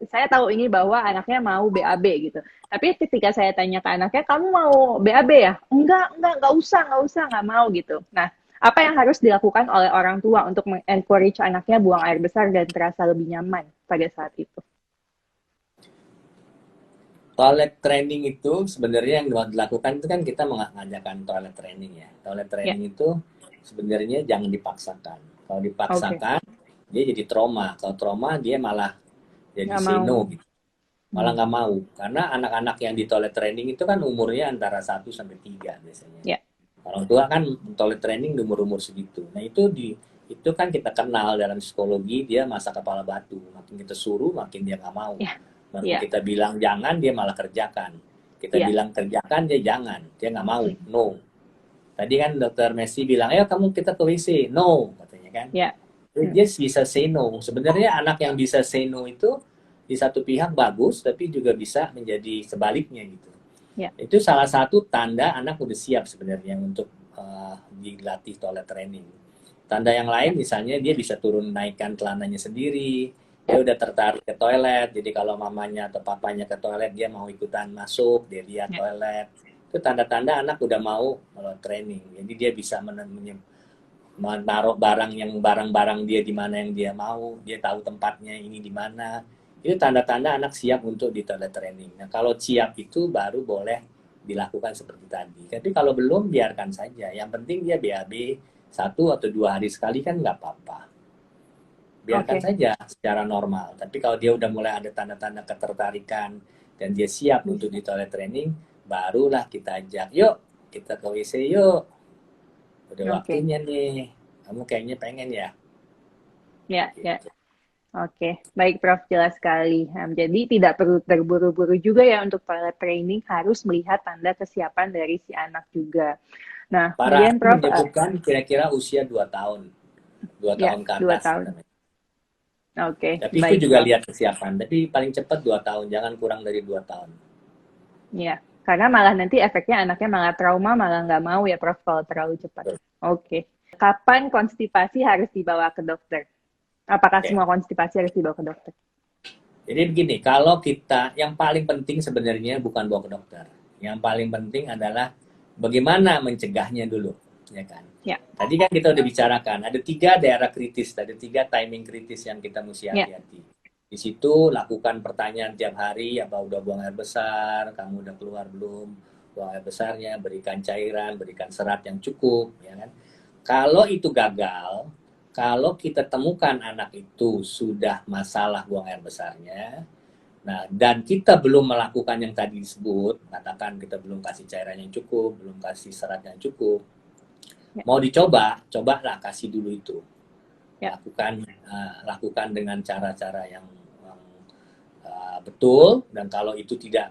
Saya tahu ini bahwa anaknya mau BAB gitu. Tapi ketika saya tanya ke anaknya, kamu mau BAB ya? Enggak usah, nggak mau gitu. Nah, apa yang harus dilakukan oleh orang tua untuk encourage anaknya buang air besar dan terasa lebih nyaman pada saat itu? Toilet training itu sebenarnya yang dilakukan itu kan kita mengajarkan toilet training ya. Toilet training itu sebenarnya jangan dipaksakan. Kalau dipaksakan dia jadi trauma. Kalau trauma dia malah jadi seno gitu. Malah nggak mau. Karena anak-anak yang di toilet training itu kan umurnya antara 1 sampai 3 biasanya. Orang tua kan toilet training di umur-umur segitu. Nah itu Itu kan kita kenal dalam psikologi, dia masa kepala batu. Makin kita suruh, makin dia nggak mau. Ya, Makin ya, kita bilang jangan, dia malah kerjakan. Kita ya. bilang kerjakan, dia jangan. Dia nggak mau, no. Tadi kan dokter Messi bilang, ayo kamu kita ke WC, no, katanya kan. Ya. Dia bisa say no. Sebenarnya anak yang bisa say no itu di satu pihak bagus, tapi juga bisa menjadi sebaliknya gitu. Ya. Itu salah satu tanda anak udah siap sebenarnya untuk dilatih toilet training. Tanda yang lain misalnya dia bisa turun naikkan celananya sendiri, dia udah tertarik ke toilet, jadi kalau mamanya atau papanya ke toilet dia mau ikutan masuk, dia lihat Ya. toilet. Itu tanda-tanda anak udah mau training. Jadi dia bisa menaruh barang-barang dia di mana yang dia mau, dia tahu tempatnya ini di mana. Itu tanda-tanda anak siap untuk di toilet training. Nah, kalau siap itu baru boleh dilakukan seperti tadi. Tapi kalau belum, biarkan saja. Yang penting dia BAB 1 atau 2 hari sekali kan nggak apa-apa. Biarkan saja secara normal. Tapi kalau dia udah mulai ada tanda-tanda ketertarikan dan dia siap untuk di toilet training, barulah kita ajak, yuk kita ke WC yuk. Udah waktunya nih. Kamu kayaknya pengen ya? Ya, gitu. ya. Oke, baik Prof, jelas sekali. Jadi tidak perlu terburu-buru juga ya untuk toilet training, harus melihat tanda kesiapan dari si anak juga. Nah, Para kemudian Prof, menyebutkan kira-kira usia 2 tahun. 2 tahun ke 2 atas. tahun. Oke, Tapi baik, itu juga Prof. lihat kesiapan. Tapi paling cepat 2 tahun, jangan kurang dari 2 tahun. Ya, karena malah nanti efeknya anaknya malah trauma, malah nggak mau ya Prof kalau terlalu cepat. Oke. Kapan konstipasi harus dibawa ke dokter? Apakah semua konstipasi harus dibawa ke dokter? Jadi begini, kalau kita, yang paling penting sebenarnya bukan bawa ke dokter. Yang paling penting adalah bagaimana mencegahnya dulu, ya kan? Ya. Tadi kan kita udah bicarakan, ada 3 daerah kritis, ada 3 timing kritis yang kita mesti hati-hati. Di situ lakukan pertanyaan tiap hari, apa udah buang air besar, kamu udah keluar belum, buang air besarnya, berikan cairan, berikan serat yang cukup, ya kan? Kalau itu gagal, kalau kita temukan anak itu sudah masalah buang air besarnya, nah dan kita belum melakukan yang tadi disebut, katakan kita belum kasih cairan yang cukup, belum kasih serat yang cukup, mau dicoba, cobalah kasih dulu itu. Lakukan dengan cara-cara yang betul, dan kalau itu tidak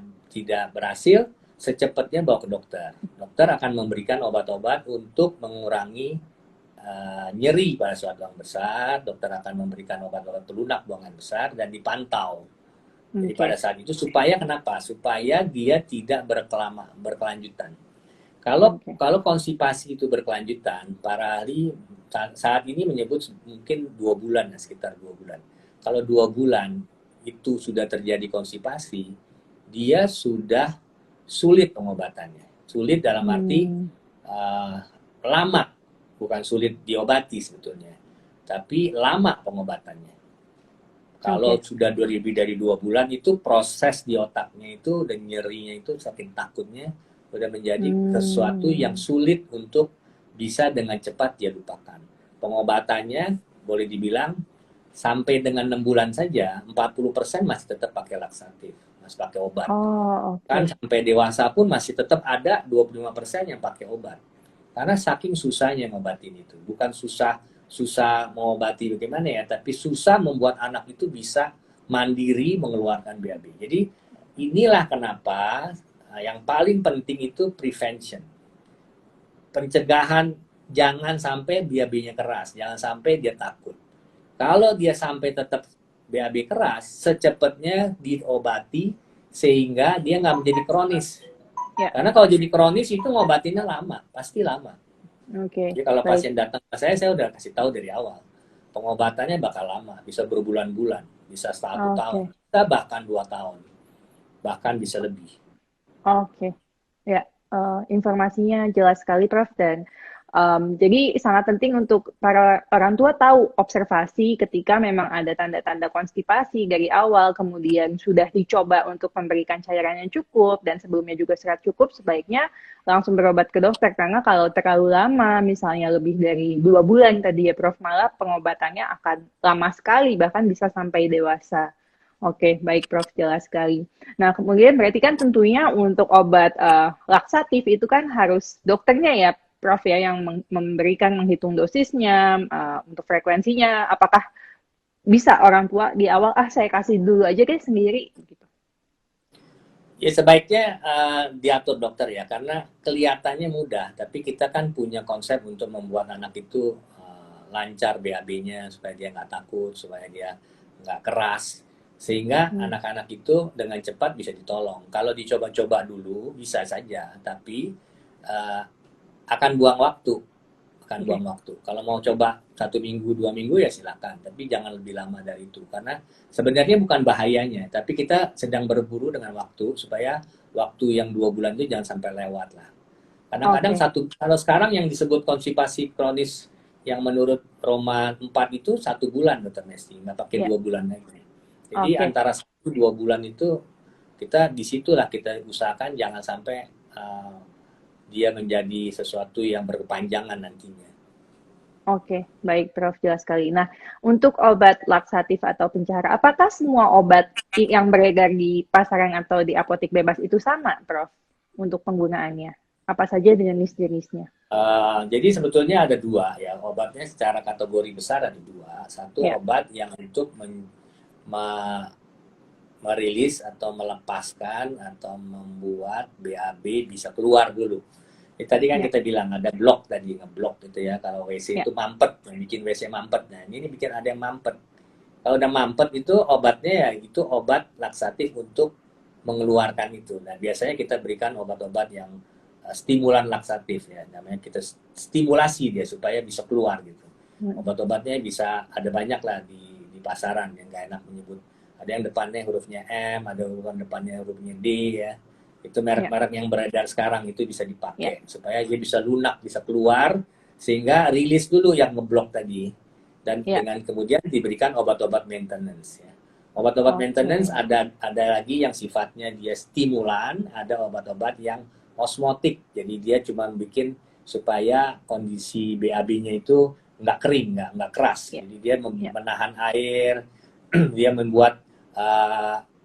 berhasil, secepatnya bawa ke dokter. Dokter akan memberikan obat-obat untuk mengurangi nyeri pada saat buang besar. Dokter akan memberikan obat-obat pelunak buangan besar dan dipantau. Jadi pada saat itu supaya kenapa? Supaya dia tidak berkelanjutan. Kalau konstipasi itu berkelanjutan, para ahli saat ini menyebut mungkin 2 bulan, sekitar 2 bulan. Kalau 2 bulan itu sudah terjadi konstipasi, dia sudah sulit pengobatannya. Sulit dalam arti lama, bukan sulit diobati sebetulnya, tapi lama pengobatannya. Kalau sudah lebih dari 2 bulan, itu proses di otaknya itu dan nyerinya itu saking takutnya sudah menjadi sesuatu yang sulit untuk bisa dengan cepat dia lupakan. Pengobatannya boleh dibilang sampai dengan 6 bulan saja, 40% masih tetap pakai laksatif, masih pakai obat. Kan sampai dewasa pun masih tetap ada 25% yang pakai obat. Karena saking susahnya ngobatin itu. Bukan susah mengobati bagaimana ya, tapi susah membuat anak itu bisa mandiri mengeluarkan BAB. Jadi inilah kenapa yang paling penting itu prevention. Pencegahan, jangan sampai BAB-nya keras, jangan sampai dia takut. Kalau dia sampai tetap BAB keras, secepatnya diobati sehingga dia nggak menjadi kronis. Karena kalau jadi kronis itu ngobatinnya lama, pasti lama. Jadi kalau pasien datang ke saya udah kasih tahu dari awal. Pengobatannya bakal lama, bisa berbulan-bulan, bisa 1 tahun, bisa bahkan 2 tahun, bahkan bisa lebih. Ya, informasinya jelas sekali Prof, dan jadi sangat penting untuk para orang tua tahu observasi ketika memang ada tanda-tanda konstipasi dari awal, kemudian sudah dicoba untuk memberikan cairan yang cukup dan sebelumnya juga serat cukup, sebaiknya langsung berobat ke dokter, karena kalau terlalu lama, misalnya lebih dari 2 bulan tadi ya Prof, malah pengobatannya akan lama sekali, bahkan bisa sampai dewasa. Oke, baik Prof, jelas sekali. Nah, kemudian berarti kan tentunya untuk obat laksatif itu kan harus dokternya ya Prof ya yang memberikan menghitung dosisnya, untuk frekuensinya. Apakah bisa orang tua di awal saya kasih dulu aja deh sendiri gitu. Ya sebaiknya diatur dokter ya, karena kelihatannya mudah, tapi kita kan punya konsep untuk membuat anak itu lancar BAB-nya supaya dia nggak takut, supaya dia nggak keras, sehingga anak-anak itu dengan cepat bisa ditolong. Kalau dicoba-coba dulu bisa saja, tapi uh, akan buang waktu, buang waktu. Kalau mau coba 1 minggu, 2 minggu ya silakan, tapi jangan lebih lama dari itu, karena sebenarnya bukan bahayanya, tapi kita sedang berburu dengan waktu supaya waktu yang 2 bulan itu jangan sampai lewat lah. Kadang-kadang kalau sekarang yang disebut konstipasi kronis yang menurut Roma 4 itu 1 bulan, Dokter Nesti, nggak pakai 2 bulan lagi. Jadi antara 1-2 bulan itu kita disitulah kita usahakan jangan sampai dia menjadi sesuatu yang berkepanjangan nantinya. Oke, baik Prof, jelas sekali. Nah, untuk obat laksatif atau pencara, apakah semua obat yang beredar di pasaran atau di apotek bebas itu sama, Prof, untuk penggunaannya? Apa saja jenis-jenisnya? Jadi sebetulnya ada 2 ya, obatnya secara kategori besar ada 2. Satu obat yang untuk merilis atau melepaskan atau membuat BAB bisa keluar dulu. Tadi kan kita bilang ada blok tadi, ngeblok gitu ya. Kalau WC itu mampet, yang bikin WC mampet. Nah ini bikin ada yang mampet. Kalau udah mampet itu obatnya ya itu obat laksatif untuk mengeluarkan itu. Nah biasanya kita berikan obat-obat yang stimulan laksatif ya. Namanya kita stimulasi dia supaya bisa keluar gitu. Obat-obatnya bisa ada banyak lah di pasaran yang nggak enak menyebut. Ada yang depannya hurufnya M, ada yang depannya hurufnya D ya. Itu merek-merek yang beredar sekarang itu bisa dipakai supaya dia bisa lunak, bisa keluar, sehingga rilis dulu yang ngeblok tadi. Dan dengan kemudian diberikan obat-obat maintenance ya. Obat-obat maintenance ada lagi yang sifatnya dia stimulan, ada obat-obat yang osmotik. Jadi dia cuma bikin supaya kondisi BAB-nya itu nggak kering, nggak keras. Jadi dia menahan air, dia membuat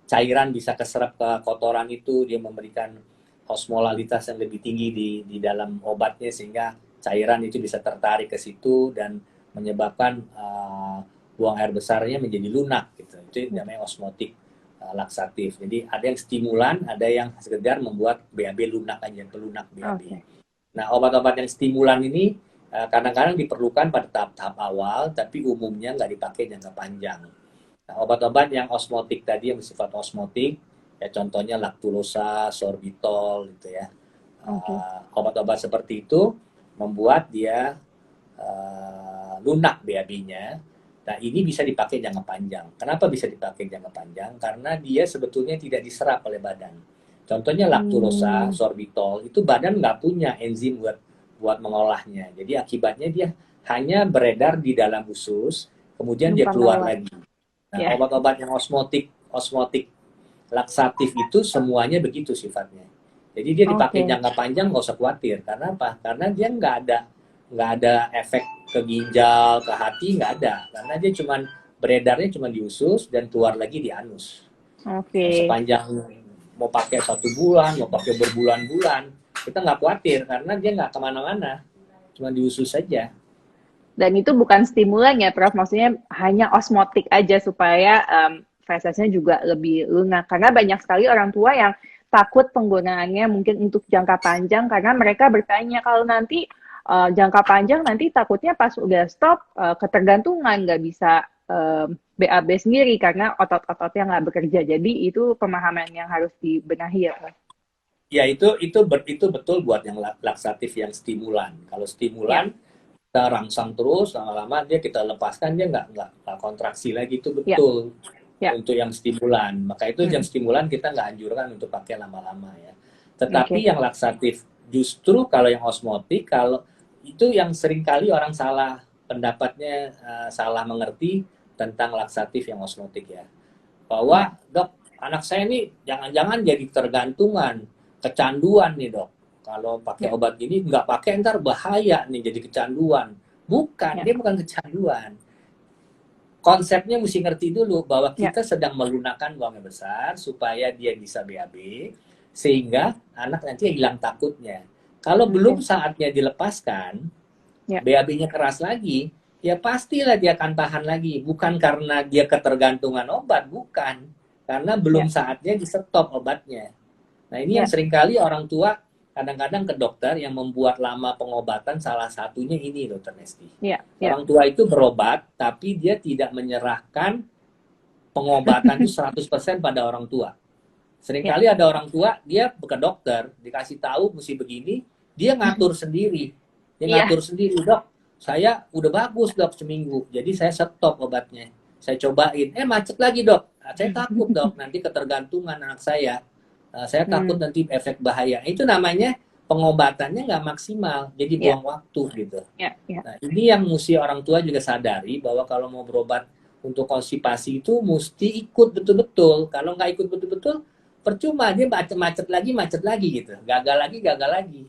cairan bisa keserap ke kotoran itu, dia memberikan osmolalitas yang lebih tinggi di dalam obatnya sehingga cairan itu bisa tertarik ke situ dan menyebabkan buang air besarnya menjadi lunak gitu. Itu namanya osmotik laksatif. Jadi ada yang stimulan, ada yang sekedar membuat BAB lunak aja, pelunak BAB. Nah, obat-obat yang stimulan ini kadang-kadang diperlukan pada tahap-tahap awal, tapi umumnya nggak dipakai jangka panjang. Nah, obat-obat yang osmotik tadi yang bersifat osmotik, ya contohnya laktulosa, sorbitol gitu ya. Obat-obat seperti itu membuat dia lunak BAB-nya. Nah, ini bisa dipakai jangka panjang. Kenapa bisa dipakai jangka panjang? Karena dia sebetulnya tidak diserap oleh badan. Contohnya laktulosa, sorbitol, itu badan nggak punya enzim buat mengolahnya. Jadi akibatnya dia hanya beredar di dalam usus, kemudian dia keluar lagi. Nah, obat-obat yang osmotik laksatif itu semuanya begitu sifatnya. Jadi dia dipakai jangka panjang nggak usah khawatir. Karena apa? Karena dia nggak ada efek ke ginjal, ke hati, nggak ada. Karena dia cuman beredarnya cuma di usus dan keluar lagi di anus. Sepanjang mau pakai 1 bulan, mau pakai berbulan-bulan, kita nggak khawatir karena dia nggak kemana-mana, cuma di usus saja. Dan itu bukan stimulan ya, Prof. Maksudnya hanya osmotik aja supaya fesesnya juga lebih lunak. Karena banyak sekali orang tua yang takut penggunaannya mungkin untuk jangka panjang karena mereka bertanya kalau nanti jangka panjang nanti takutnya pas udah stop ketergantungan, nggak bisa BAB sendiri karena otot-ototnya nggak bekerja. Jadi itu pemahaman yang harus dibenahi ya, Prof. Ya itu betul buat yang laksatif yang stimulan. Kalau stimulan kita rangsang terus lama-lama dia kita lepaskan dia nggak kontraksi lagi, itu betul untuk yang stimulan. Maka itu yang stimulan kita nggak anjurkan untuk pakai lama-lama ya. Tetapi yang laksatif justru kalau yang osmotik, kalau itu yang seringkali orang salah pendapatnya, salah mengerti tentang laksatif yang osmotik ya. Bahwa dok, anak saya ini jangan-jangan jadi tergantungan, kecanduan nih dok. Kalau pakai obat ini nggak pakai ntar bahaya nih jadi kecanduan. Bukan, dia bukan kecanduan. Konsepnya mesti ngerti dulu bahwa kita sedang melunakkan buang air besar supaya dia bisa BAB, sehingga anak nanti hilang takutnya. Kalau belum Oke. saatnya dilepaskan, Ya, BAB-nya keras lagi, ya pastilah dia akan tahan lagi. Bukan karena dia ketergantungan obat, bukan. Karena belum ya, saatnya di-stop obatnya. Nah, ini yang ya, seringkali orang tua kadang-kadang ke dokter yang membuat lama pengobatan, salah satunya ini, Dokter Nesti. ya, ya. Orang tua itu berobat, tapi dia tidak menyerahkan pengobatan itu 100% pada orang tua. Ya, Seringkali ada orang tua, dia ke dokter, dikasih tahu mesti begini, dia ngatur sendiri. Dia iya, ngatur sendiri, dok, saya udah bagus dok seminggu, jadi saya stop obatnya. Saya cobain, macet lagi dok. Saya takut dok, nanti ketergantungan anak saya. Saya takut hmm, nanti efek bahaya. Itu namanya pengobatannya nggak maksimal, jadi ya, buang waktu gitu. ya, ya, Nah, ini yang mesti orang tua juga sadari bahwa kalau mau berobat untuk konstipasi itu mesti ikut betul-betul. Kalau nggak ikut betul-betul, percuma dia macet lagi gitu. Gagal lagi.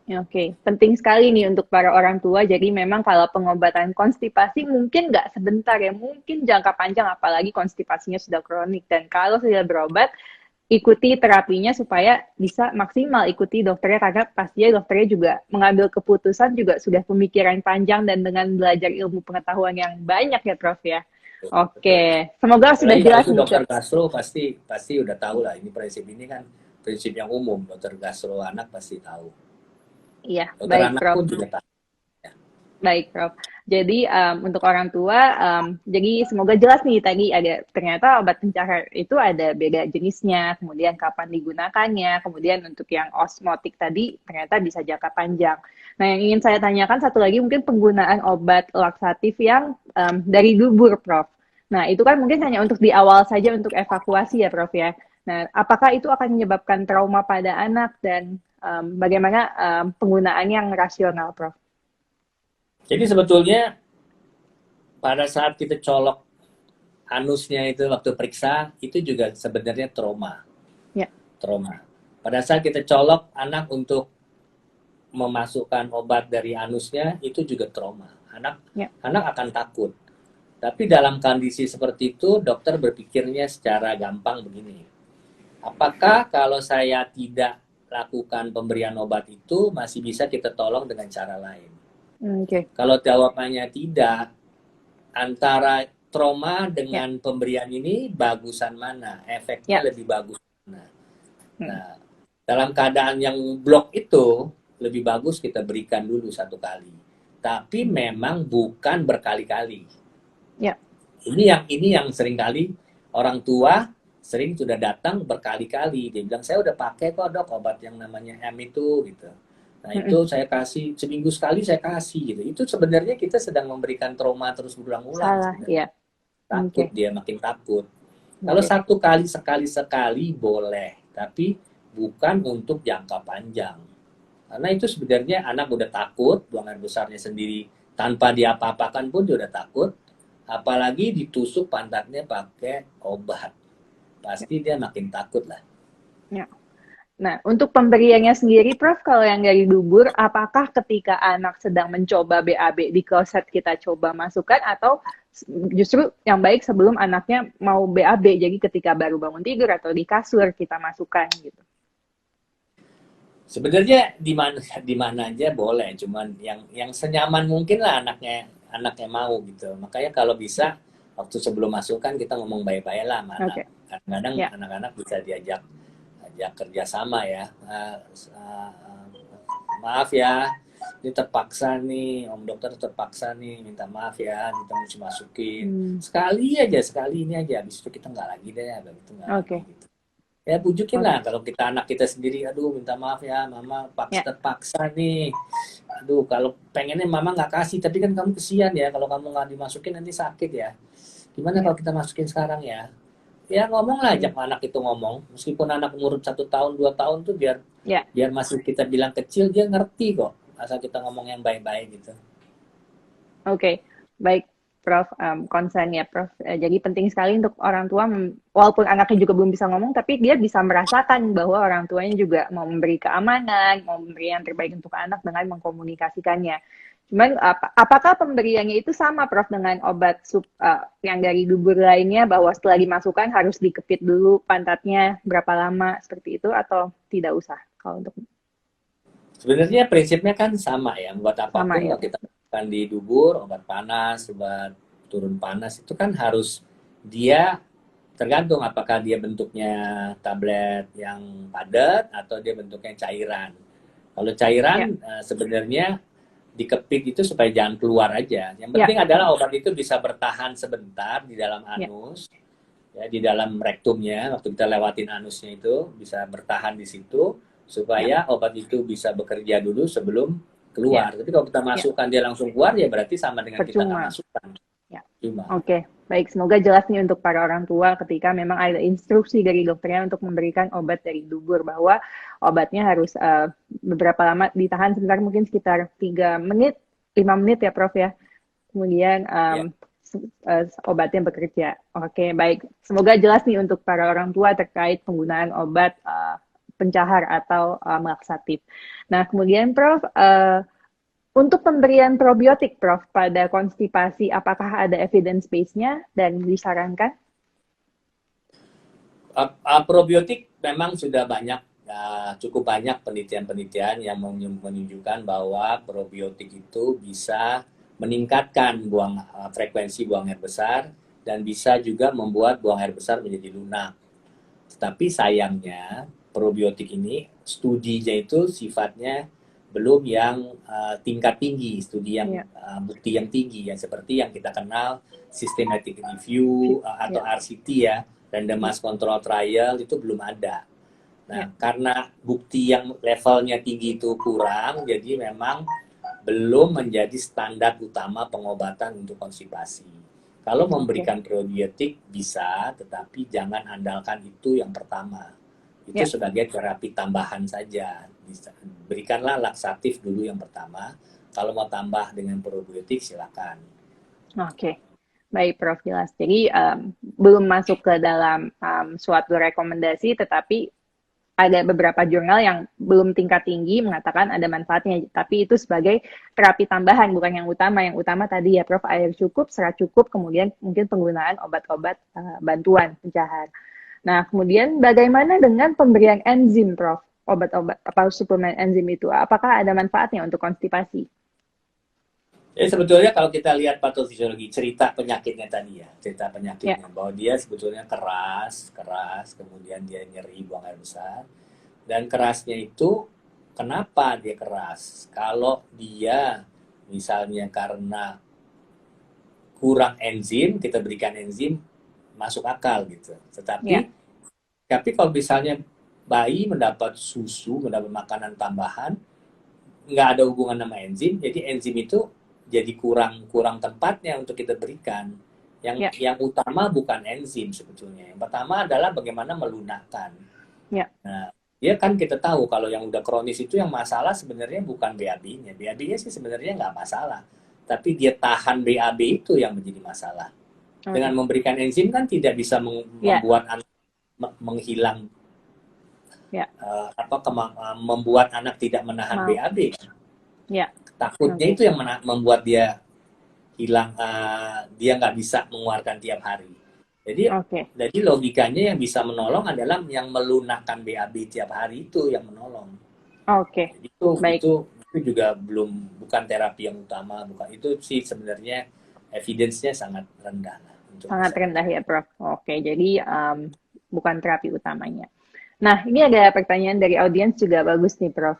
ya, oke. Penting sekali nih untuk para orang tua. Jadi memang kalau pengobatan konstipasi mungkin nggak sebentar ya, mungkin jangka panjang, apalagi konstipasinya sudah kronik. Dan kalau sudah berobat, ikuti terapinya supaya bisa maksimal, ikuti dokternya karena pastinya dokternya juga mengambil keputusan juga sudah pemikiran panjang dan dengan belajar ilmu pengetahuan yang banyak ya Prof ya. Betul. Oke, semoga sudah Apalagi kalau jelas itu nih dokter Prof. gastro pasti udah tahu lah, ini prinsip ini kan prinsip yang umum, dokter gastro anak pasti tahu. Iya, Dokter baik anak Prof. pun juga tahu. Ya. Baik, Prof. Jadi untuk orang tua, jadi semoga jelas nih tadi ada ternyata obat pencair itu ada beda jenisnya, kemudian kapan digunakannya, kemudian untuk yang osmotik tadi ternyata bisa jangka panjang. Nah, yang ingin saya tanyakan satu lagi mungkin penggunaan obat laksatif yang dari dubur, Prof. Nah, itu kan mungkin hanya untuk di awal saja untuk evakuasi ya, Prof ya. Nah, apakah itu akan menyebabkan trauma pada anak dan bagaimana penggunaan yang rasional, Prof? Jadi sebetulnya pada saat kita colok anusnya itu waktu periksa, itu juga sebenarnya trauma. Ya, Trauma. Pada saat kita colok anak untuk memasukkan obat dari anusnya, itu juga trauma. Anak ya. anak akan takut. Tapi dalam kondisi seperti itu, dokter berpikirnya secara gampang begini. Apakah kalau saya tidak lakukan pemberian obat itu, masih bisa kita tolong dengan cara lain? Oke. Kalau jawabannya tidak, antara trauma Ya, dengan pemberian ini, bagusan mana? Efeknya ya. lebih bagus mana? Hmm. Nah, dalam keadaan yang blok itu, lebih bagus kita berikan dulu satu kali. Tapi memang bukan berkali-kali. Ya. Ini yang sering kali orang tua sering sudah datang berkali-kali. Dia bilang, saya udah pakai kok dok obat yang namanya M itu gitu. Nah Mm-mm. itu saya kasih seminggu sekali saya kasih gitu. Itu sebenarnya kita sedang memberikan trauma terus berulang-ulang Salah, sebenarnya. ya. Takut Oke. dia makin takut. Kalau Oke. satu kali sekali boleh, tapi bukan untuk jangka panjang. Karena itu sebenarnya anak udah takut, buang air besarnya sendiri tanpa diapa-apakan pun dia udah takut. Apalagi ditusuk pantatnya pakai obat. Ya. Pasti dia makin takut lah. Ya. Nah, untuk pemberiannya sendiri, Prof, kalau yang dari dubur, apakah ketika anak sedang mencoba BAB di kloset kita coba masukkan atau justru yang baik sebelum anaknya mau BAB, jadi ketika baru bangun tidur atau di kasur kita masukkan gitu. Sebenarnya di mana aja boleh, cuman yang senyaman mungkin lah anaknya mau gitu. Makanya kalau bisa waktu sebelum masuk kan kita ngomong baik-baik lah sama anak. Oke. Kadang-kadang Ya. anak-anak bisa diajak kerjasama ya. Maaf ya, ini terpaksa nih, Om Dokter terpaksa nih, minta maaf ya, kita mesti masukin. Hmm. Sekali ini aja, habis itu kita nggak lagi deh, habis itu nggak lagi Oke. gitu. Ya bujukin Oke. lah, kalau kita anak kita sendiri, aduh minta maaf ya, mama Ya. terpaksa nih. Aduh, kalau pengennya mama nggak kasih, tapi kan kamu kesian ya, kalau kamu nggak dimasukin nanti sakit ya. Gimana Ya. kalau kita masukin sekarang ya? Ya ngomong lah, Hmm. ajak anak itu ngomong. Meskipun anak umur 1 tahun, 2 tahun tuh biar Ya. biar masih kita bilang kecil, dia ngerti kok. Asal kita ngomong yang baik-baik gitu. Oke, baik Prof, konsen ya Prof. Jadi penting sekali untuk orang tua, walaupun anaknya juga belum bisa ngomong, tapi dia bisa merasakan bahwa orang tuanya juga mau memberi keamanan, mau memberi yang terbaik untuk anak dengan mengkomunikasikannya. Cuman apakah pemberiannya itu sama Prof dengan obat yang dari dubur lainnya, bahwa setelah dimasukkan harus dikepit dulu pantatnya berapa lama seperti itu atau tidak usah kalau untuk Sebenarnya prinsipnya kan sama ya, buat Sama apapun ya. kalau kita lakukan di dubur, obat panas, obat turun panas itu kan harus dia tergantung apakah dia bentuknya tablet yang padat atau dia bentuknya cairan. Kalau cairan Ya, sebenarnya dikepit itu supaya jangan keluar aja. Yang ya, penting adalah obat itu bisa bertahan sebentar di dalam ya, anus, ya di dalam rektumnya waktu kita lewatin anusnya itu bisa bertahan di situ ya, supaya obat itu bisa bekerja dulu sebelum ya, keluar. Tapi kalau kita ya. masukkan dia langsung keluar ya berarti sama dengan kita nggak Percuma. masukkan. Ya. Cuma. Oke, baik. Semoga jelas nih untuk para orang tua ketika memang ada instruksi dari dokternya untuk memberikan obat dari dubur bahwa obatnya harus beberapa lama ditahan sebentar, mungkin sekitar 3 menit, 5 menit ya Prof ya. Kemudian Ya. obatnya bekerja. Oke, baik. Semoga jelas nih untuk para orang tua terkait penggunaan obat pencahar atau laksatif. Nah, kemudian Prof, untuk pemberian probiotik, Prof, pada konstipasi, apakah ada evidence base-nya dan disarankan? Probiotik memang sudah banyak, cukup banyak penelitian-penelitian yang menunjukkan bahwa probiotik itu bisa meningkatkan frekuensi buang air besar dan bisa juga membuat buang air besar menjadi lunak. Tetapi sayangnya probiotik ini studinya itu sifatnya belum yang tingkat tinggi, studi yang Ya, bukti yang tinggi yang seperti yang kita kenal systematic review atau ya, RCT ya, randomized control trial itu belum ada. ya. Nah, karena bukti yang levelnya tinggi itu kurang, jadi memang belum menjadi standar utama pengobatan untuk konstipasi. Kalau Oke. memberikan probiotik bisa, tetapi jangan andalkan itu yang pertama. Itu Ya, sebagai terapi tambahan saja. Berikanlah laksatif dulu yang pertama. Kalau mau tambah dengan probiotik silakan. oke. Baik, Prof. Jelas. Jadi, belum masuk ke dalam suatu rekomendasi, tetapi ada beberapa jurnal yang belum tingkat tinggi mengatakan ada manfaatnya, tapi itu sebagai terapi tambahan, bukan yang utama. Yang utama tadi ya, Prof, air cukup, serat cukup, kemudian mungkin penggunaan obat-obat bantuan pencahar. Nah, kemudian bagaimana dengan pemberian enzim, Prof? Obat-obat atau suplemen enzim itu, apakah ada manfaatnya untuk konstipasi? Jadi sebetulnya kalau kita lihat patofisiologi cerita penyakitnya tadi ya, cerita Ya, penyakitnya bahwa dia sebetulnya keras, keras, kemudian dia nyeri buang air besar, dan kerasnya itu kenapa dia keras? Kalau dia misalnya karena kurang enzim, kita berikan enzim masuk akal gitu. ya, Tapi kalau misalnya bayi mendapat susu, mendapat makanan tambahan, nggak ada hubungan sama enzim, jadi enzim itu jadi kurang kurang tempatnya untuk kita berikan. ya, Yang utama bukan enzim sebetulnya. Yang pertama adalah bagaimana melunakkan. ya. Nah, dia kan kita tahu kalau yang udah kronis itu yang masalah sebenarnya bukan BAB-nya. BAB-nya sih sebenarnya nggak masalah. Tapi dia tahan BAB itu yang menjadi masalah. Dengan Oke. memberikan enzim kan tidak bisa Ya, membuat anak menghilang ya, membuat anak tidak menahan mau. BAB. Ya, Takutnya oke. itu yang membuat dia hilang, dia nggak bisa mengeluarkan tiap hari. Jadi Oke. jadi logikanya yang bisa menolong adalah yang melunakkan BAB tiap hari itu yang menolong. Oke. Jadi Baik. itu juga bukan terapi yang utama, bukan itu sih sebenarnya evidence-nya sangat rendah lah untuk Sangat bisa rendah dipakai. ya, Prof. Oke, jadi bukan terapi utamanya. Nah, ini ada pertanyaan dari audiens juga bagus nih, Prof.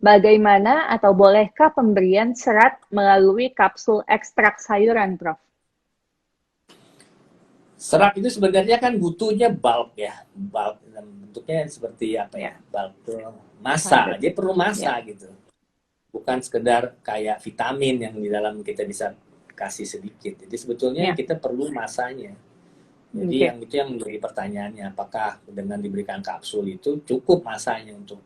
Bagaimana atau bolehkah pemberian serat melalui kapsul ekstrak sayuran, Prof? Serat itu sebenarnya kan butuhnya bulk ya, bulk bentuknya seperti apa ya, Ya, bulk itu massa, padat. dia perlu Ya, massa gitu. Bukan sekedar kayak vitamin yang di dalam kita bisa kasih sedikit. Jadi sebetulnya ya, kita perlu masanya. Jadi oke. yang itu yang menjadi pertanyaannya, apakah dengan diberikan kapsul itu cukup masanya untuk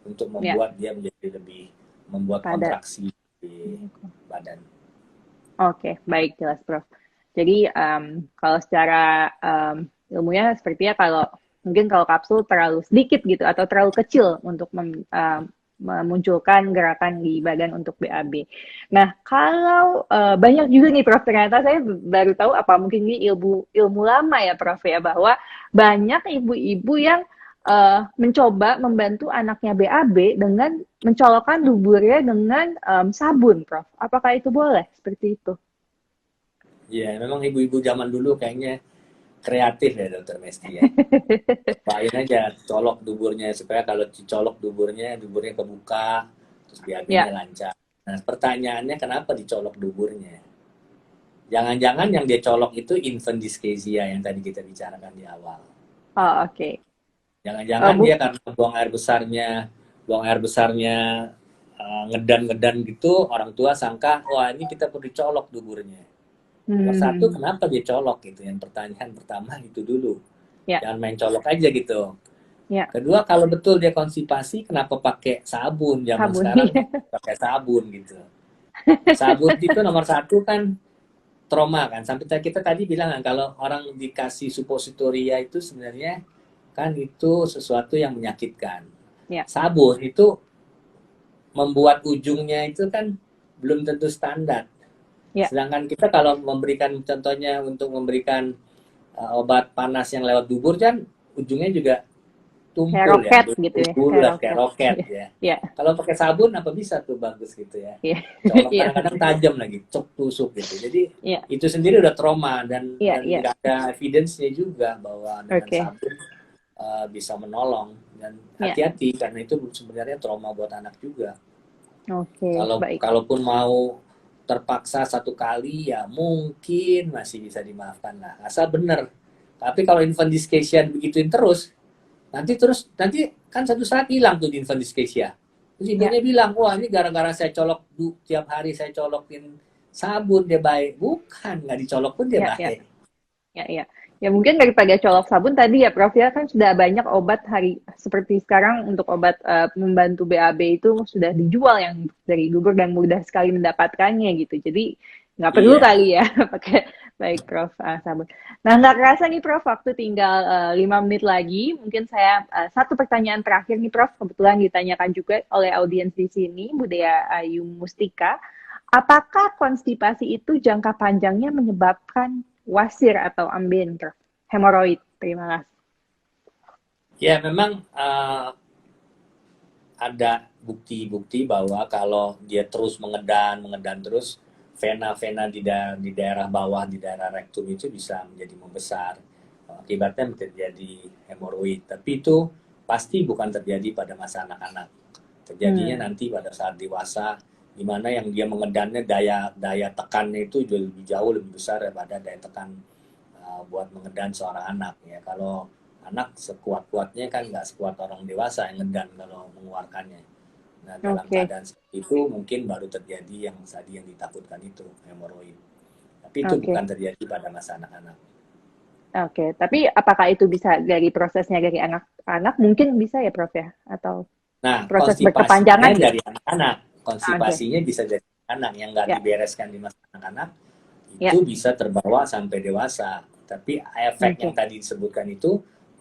Ya, membuat dia menjadi lebih membuat padat. kontraksi di badan. Oke, baik, jelas, Prof. Jadi, kalau secara ilmunya sepertinya kalau mungkin kalau kapsul terlalu sedikit gitu atau terlalu kecil untuk memunculkan gerakan di badan untuk BAB. Nah, kalau banyak juga nih, Prof, ternyata saya baru tahu apa mungkin ini ilmu ilmu lama ya, Prof ya, bahwa banyak ibu-ibu yang mencoba membantu anaknya BAB dengan mencolokkan duburnya dengan sabun, Prof. Apakah itu boleh seperti itu? Ya, memang ibu-ibu zaman dulu kayaknya kreatif ya Dokter Mesti ya. Cobain aja colok duburnya supaya kalau dicolok duburnya kebuka, terus BAB-nya Ya, lancar. Nah, pertanyaannya kenapa dicolok duburnya? Jangan-jangan yang dia colok itu infant dyschezia yang tadi kita bicarakan di awal. oh, oke. Jangan-jangan dia Bu, karena buang air besarnya ngedan-ngedan gitu, orang tua sangka, wah ini kita perlu dicolok duburnya. Nomor satu, hmm, kenapa dia colok gitu? Yang pertanyaan pertama itu dulu. ya, Jangan main colok aja gitu. ya, Kedua, kalau betul dia konstipasi, kenapa pakai sabun? Zaman sabun. sekarang pakai sabun gitu. Nah, sabun itu nomor satu kan trauma kan. Sampai kita tadi bilang kan, kalau orang dikasih suppositoria itu sebenarnya kan itu sesuatu yang menyakitkan. Ya, Sabun itu membuat ujungnya itu kan belum tentu standar. ya, Sedangkan kita kalau memberikan contohnya untuk memberikan obat panas yang lewat dubur kan ujungnya juga kayak tumpul ya, roket gitu ya, kayak bulat kayak roket. roket Ya, ya. ya, Kalau pakai sabun apa bisa tuh bagus gitu ya. ya, Colok ya, kadang-kadang tajam lagi, cok tusuk gitu. Jadi ya, itu sendiri udah trauma dan ya, ya. nggak ada evidence-nya juga bahwa dengan Oke, sabun bisa menolong dan ya, hati-hati karena itu sebenarnya trauma buat anak juga. oke, baik. Kalaupun mau terpaksa satu kali ya mungkin masih bisa dimaafkan lah asal bener. Tapi kalau infant dyschezia begituin terus nanti kan satu saat hilang tuh di infant dyschezia. Terus Ya, ibunya bilang, wah ini gara-gara saya colok tiap hari saya colokin sabun dia baik. Bukan, nggak dicolok pun dia ya, ya. baik. Ya, ya. Ya mungkin daripada colok sabun tadi ya Prof ya kan sudah banyak obat hari seperti sekarang untuk obat membantu BAB itu sudah dijual yang dari gugur dan mudah sekali mendapatkannya gitu. Jadi nggak perlu Iya. kali ya pakai baik Prof sabun. Nah nggak kerasa nih Prof waktu tinggal 5 menit lagi. Mungkin saya satu pertanyaan terakhir nih Prof kebetulan ditanyakan juga oleh audiens di sini Budaya Ayu Mustika. Apakah konstipasi itu jangka panjangnya menyebabkan wasir atau ambien, Prof? Hemoroid. Terima kasih. Ya memang ada bukti-bukti bahwa kalau dia terus mengedan terus vena-vena di daerah bawah di daerah rektum itu bisa menjadi membesar, akibatnya terjadi hemoroid, tapi itu pasti bukan terjadi pada masa anak-anak, terjadinya Hmm, nanti pada saat dewasa di mana yang dia mengedannya daya tekannya itu jauh lebih besar daripada daya tekan buat mengedan seorang anak ya. Kalau anak sekuat-kuatnya kan nggak sekuat orang dewasa yang ngedan kalau mengeluarkannya. Nah, dalam oke, keadaan seperti itu mungkin baru terjadi yang tadi yang ditakutkan itu, hemoroid. Tapi itu oke, bukan terjadi pada masa anak-anak. oke. Tapi apakah itu bisa dari prosesnya dari anak-anak? Mungkin bisa ya, Prof ya? Atau Nah, proses konstipasinya berkepanjangan gitu? dari anak-anak. Oke, Konstipasinya bisa dari anak yang nggak ya, dibereskan di masa anak-anak, itu ya, bisa terbawa sampai dewasa. Tapi efek yang oke, tadi disebutkan itu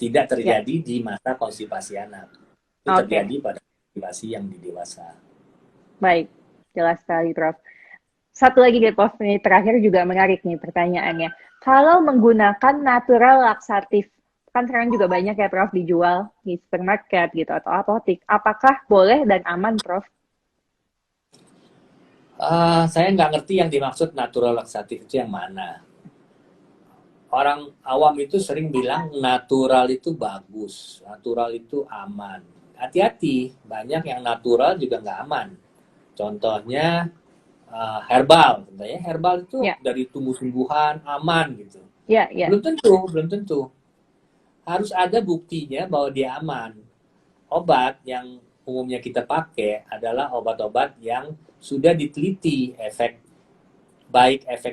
tidak ya, terjadi di masa konstipasi anak. Itu oke. terjadi pada konstipasi yang di dewasa. Baik, jelas sekali, Prof. Satu lagi deh, Prof. Ini terakhir juga menarik nih pertanyaannya. Kalau menggunakan natural laksatif, kan sekarang juga banyak ya, Prof, dijual di supermarket gitu atau apotik. Apakah boleh dan aman, Prof? Saya nggak ngerti yang dimaksud natural laxatif itu yang mana. Orang awam itu sering bilang natural itu bagus, natural itu aman. Hati-hati, banyak yang natural juga nggak aman. Contohnya herbal, contohnya herbal itu Ya, dari tumbuh-tumbuhan aman gitu. ya, ya. Belum tentu. Harus ada buktinya bahwa dia aman. Obat yang umumnya kita pakai adalah obat-obat yang sudah diteliti efek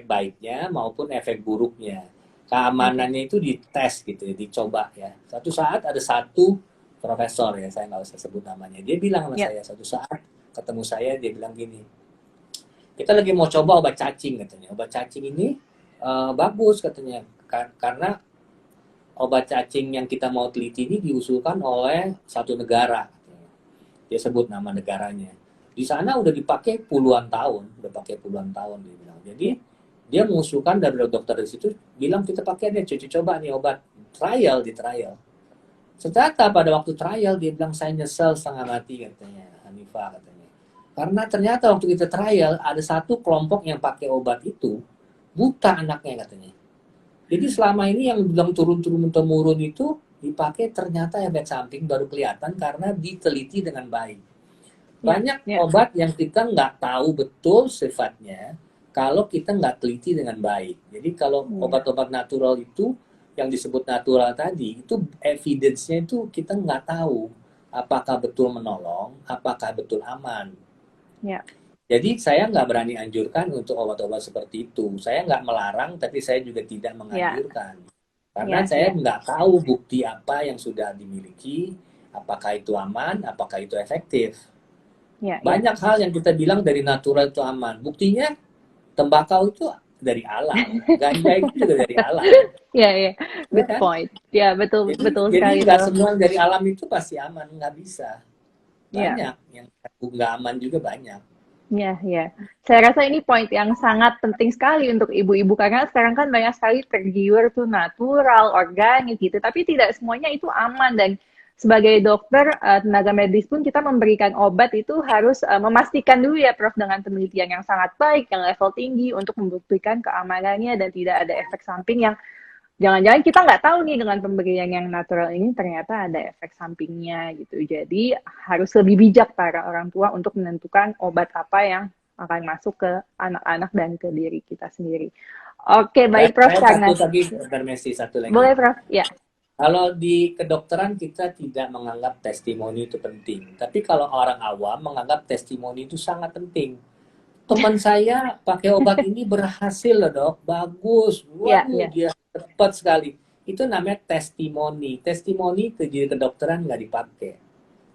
baiknya maupun efek buruknya. Oke, Keamanannya itu dites gitu ya, dicoba ya. Satu saat ada satu profesor ya, saya nggak usah sebut namanya. Dia bilang sama ya, saya, satu saat ketemu saya, dia bilang gini, kita lagi mau coba obat cacing katanya. Obat cacing ini bagus katanya, karena obat cacing yang kita mau teliti ini diusulkan oleh satu negara. Dia sebut nama negaranya. Di sana udah dipakai puluhan tahun, dia bilang. Jadi ya. dia mengusulkan dari dokter di situ bilang kita pakai deh, cuci coba nih obat trial di trial. Ternyata pada waktu trial dia bilang saya nyesel setengah mati katanya, Hanifah katanya. Karena ternyata waktu kita trial ada satu kelompok yang pakai obat itu buta anaknya katanya. Jadi selama ini yang bilang turun-turun temurun itu dipakai ternyata efek samping baru kelihatan karena diteliti dengan baik. Banyak obat yang kita nggak tahu betul sifatnya kalau kita nggak teliti dengan baik. Jadi kalau obat-obat natural itu yang disebut natural tadi, itu evidence-nya itu kita nggak tahu apakah betul menolong, apakah betul aman. Jadi saya nggak berani anjurkan untuk obat-obat seperti itu. Saya nggak melarang, tapi saya juga tidak menganjurkan. Karena saya nggak tahu bukti apa yang sudah dimiliki, apakah itu aman, apakah itu efektif. Banyak hal yang kita bilang dari natural itu aman. Buktinya tembakau itu dari alam, ganja itu juga dari alam. Good point. Betul Jadi sekali. Jadi nggak semua dari alam itu pasti aman, nggak bisa. Banyak yang nggak aman juga banyak. Saya rasa ini poin yang sangat penting sekali untuk ibu-ibu karena sekarang kan banyak sekali tergiur tuh natural, organik gitu, tapi tidak semuanya itu aman dan sebagai dokter, tenaga medis pun kita memberikan obat itu harus memastikan dulu ya Prof dengan penelitian yang sangat baik, yang level tinggi untuk membuktikan keamanannya dan tidak ada efek samping yang jangan-jangan kita nggak tahu nih dengan pemberian yang natural ini ternyata ada efek sampingnya gitu. Jadi harus lebih bijak para orang tua untuk menentukan obat apa yang akan masuk ke anak-anak dan ke diri kita sendiri. Oke, baik Prof. Satu lagi. Boleh Prof, ya. Kalau di kedokteran kita tidak menganggap testimoni itu penting. Tapi kalau orang awam menganggap testimoni itu sangat penting. Teman saya pakai obat ini berhasil loh dok, bagus. Waduh, dia cepat sekali. Itu namanya testimoni. Testimoni di kedokteran nggak dipakai.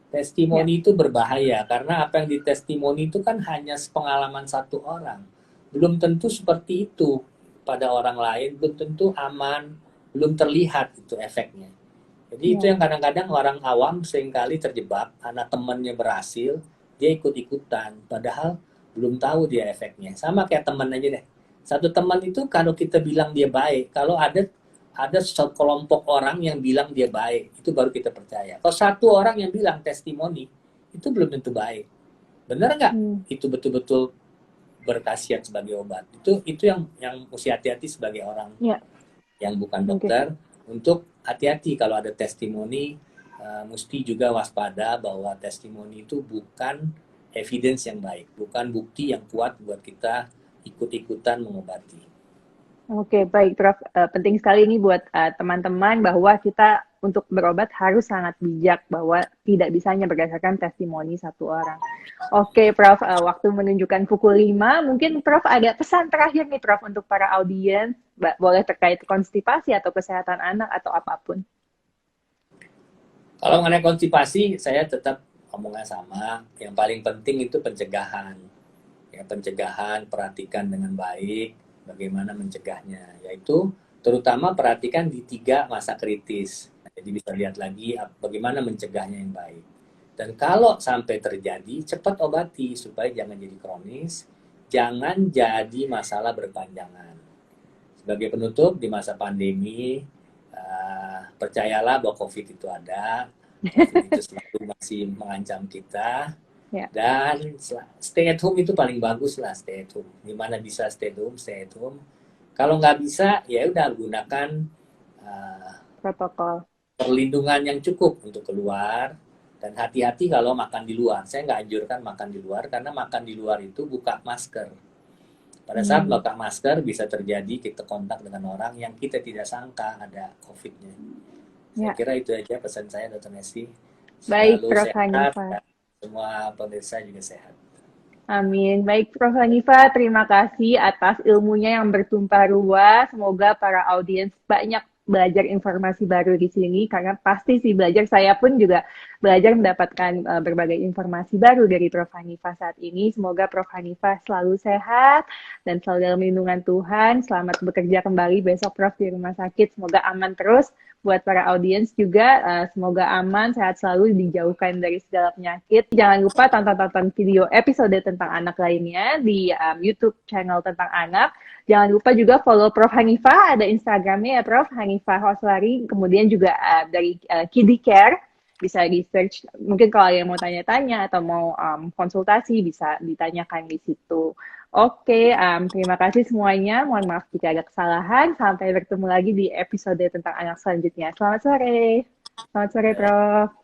Testimoni itu berbahaya karena apa yang ditestimoni itu kan hanya pengalaman satu orang. Belum tentu seperti itu pada orang lain, belum tentu aman, belum terlihat itu efeknya. Jadi itu yang kadang-kadang orang awam seringkali terjebak, anak temannya berhasil, dia ikut-ikutan, padahal belum tahu dia efeknya. Sama kayak teman aja deh. Satu teman itu kalau kita bilang dia baik, kalau ada sekelompok orang yang bilang dia baik, itu baru kita percaya. Kalau satu orang yang bilang testimoni, itu belum tentu baik. Benar nggak? Itu betul-betul berkhasiat sebagai obat. Itu yang mesti hati-hati sebagai orang yang bukan dokter, untuk hati-hati kalau ada testimoni, mesti juga waspada bahwa testimoni itu bukan evidence yang baik, bukan bukti yang kuat buat kita ikut-ikutan mengobati. Oke, baik Prof. Penting sekali ini buat teman-teman bahwa kita untuk berobat harus sangat bijak bahwa tidak bisa hanya berdasarkan testimoni satu orang. Oke Prof, waktu menunjukkan pukul 5, mungkin Prof ada pesan terakhir nih Prof untuk para audiens, boleh terkait konstipasi atau kesehatan anak atau apapun. Kalau mengenai konstipasi, saya tetap ngomongnya sama, yang paling penting itu pencegahan. Ya, pencegahan, perhatikan dengan baik, bagaimana mencegahnya, yaitu terutama perhatikan di 3 masa kritis. Jadi bisa lihat lagi bagaimana mencegahnya yang baik. Dan kalau sampai terjadi, cepat obati supaya jangan jadi kronis, jangan jadi masalah berkepanjangan. Sebagai penutup, di masa pandemi, percayalah bahwa COVID itu ada, COVID itu selalu masih mengancam kita, dan stay at home itu paling bagus lah, stay at home. Dimana bisa stay at home. Kalau nggak bisa, ya udah gunakan protokol perlindungan yang cukup untuk keluar, dan hati-hati kalau makan di luar. Saya nggak anjurkan makan di luar, karena makan di luar itu buka masker. Pada saat buka masker bisa terjadi kita kontak dengan orang yang kita tidak sangka ada COVID-nya. Saya kira itu aja pesan saya, Dr. Nesti. Baik, Prof. Hanifah. Semua pemirsa juga sehat. Amin. Baik, Prof. Hanifah, terima kasih atas ilmunya yang bertumpah ruah. Semoga para audiens banyak belajar informasi baru di sini, karena pasti sih belajar, saya pun juga belajar mendapatkan berbagai informasi baru dari Prof. Hanifah saat ini. Semoga Prof. Hanifah selalu sehat dan selalu dalam lindungan Tuhan. Selamat bekerja kembali besok Prof di rumah sakit. Semoga aman terus. Buat para audiens juga, semoga aman, sehat selalu, dijauhkan dari segala penyakit. Jangan lupa tonton video episode tentang anak lainnya di YouTube channel tentang anak. Jangan lupa juga follow Prof. Hanifah, ada Instagramnya ya Prof. Hanifah Nifa Hoslari, kemudian juga dari Kiddy Care, bisa di search. Mungkin kalau ada yang mau tanya-tanya atau mau konsultasi bisa ditanyakan di situ. Oke, terima kasih semuanya. Mohon maaf jika ada kesalahan. Sampai bertemu lagi di episode tentang anak selanjutnya. Selamat sore. Selamat sore, Prof.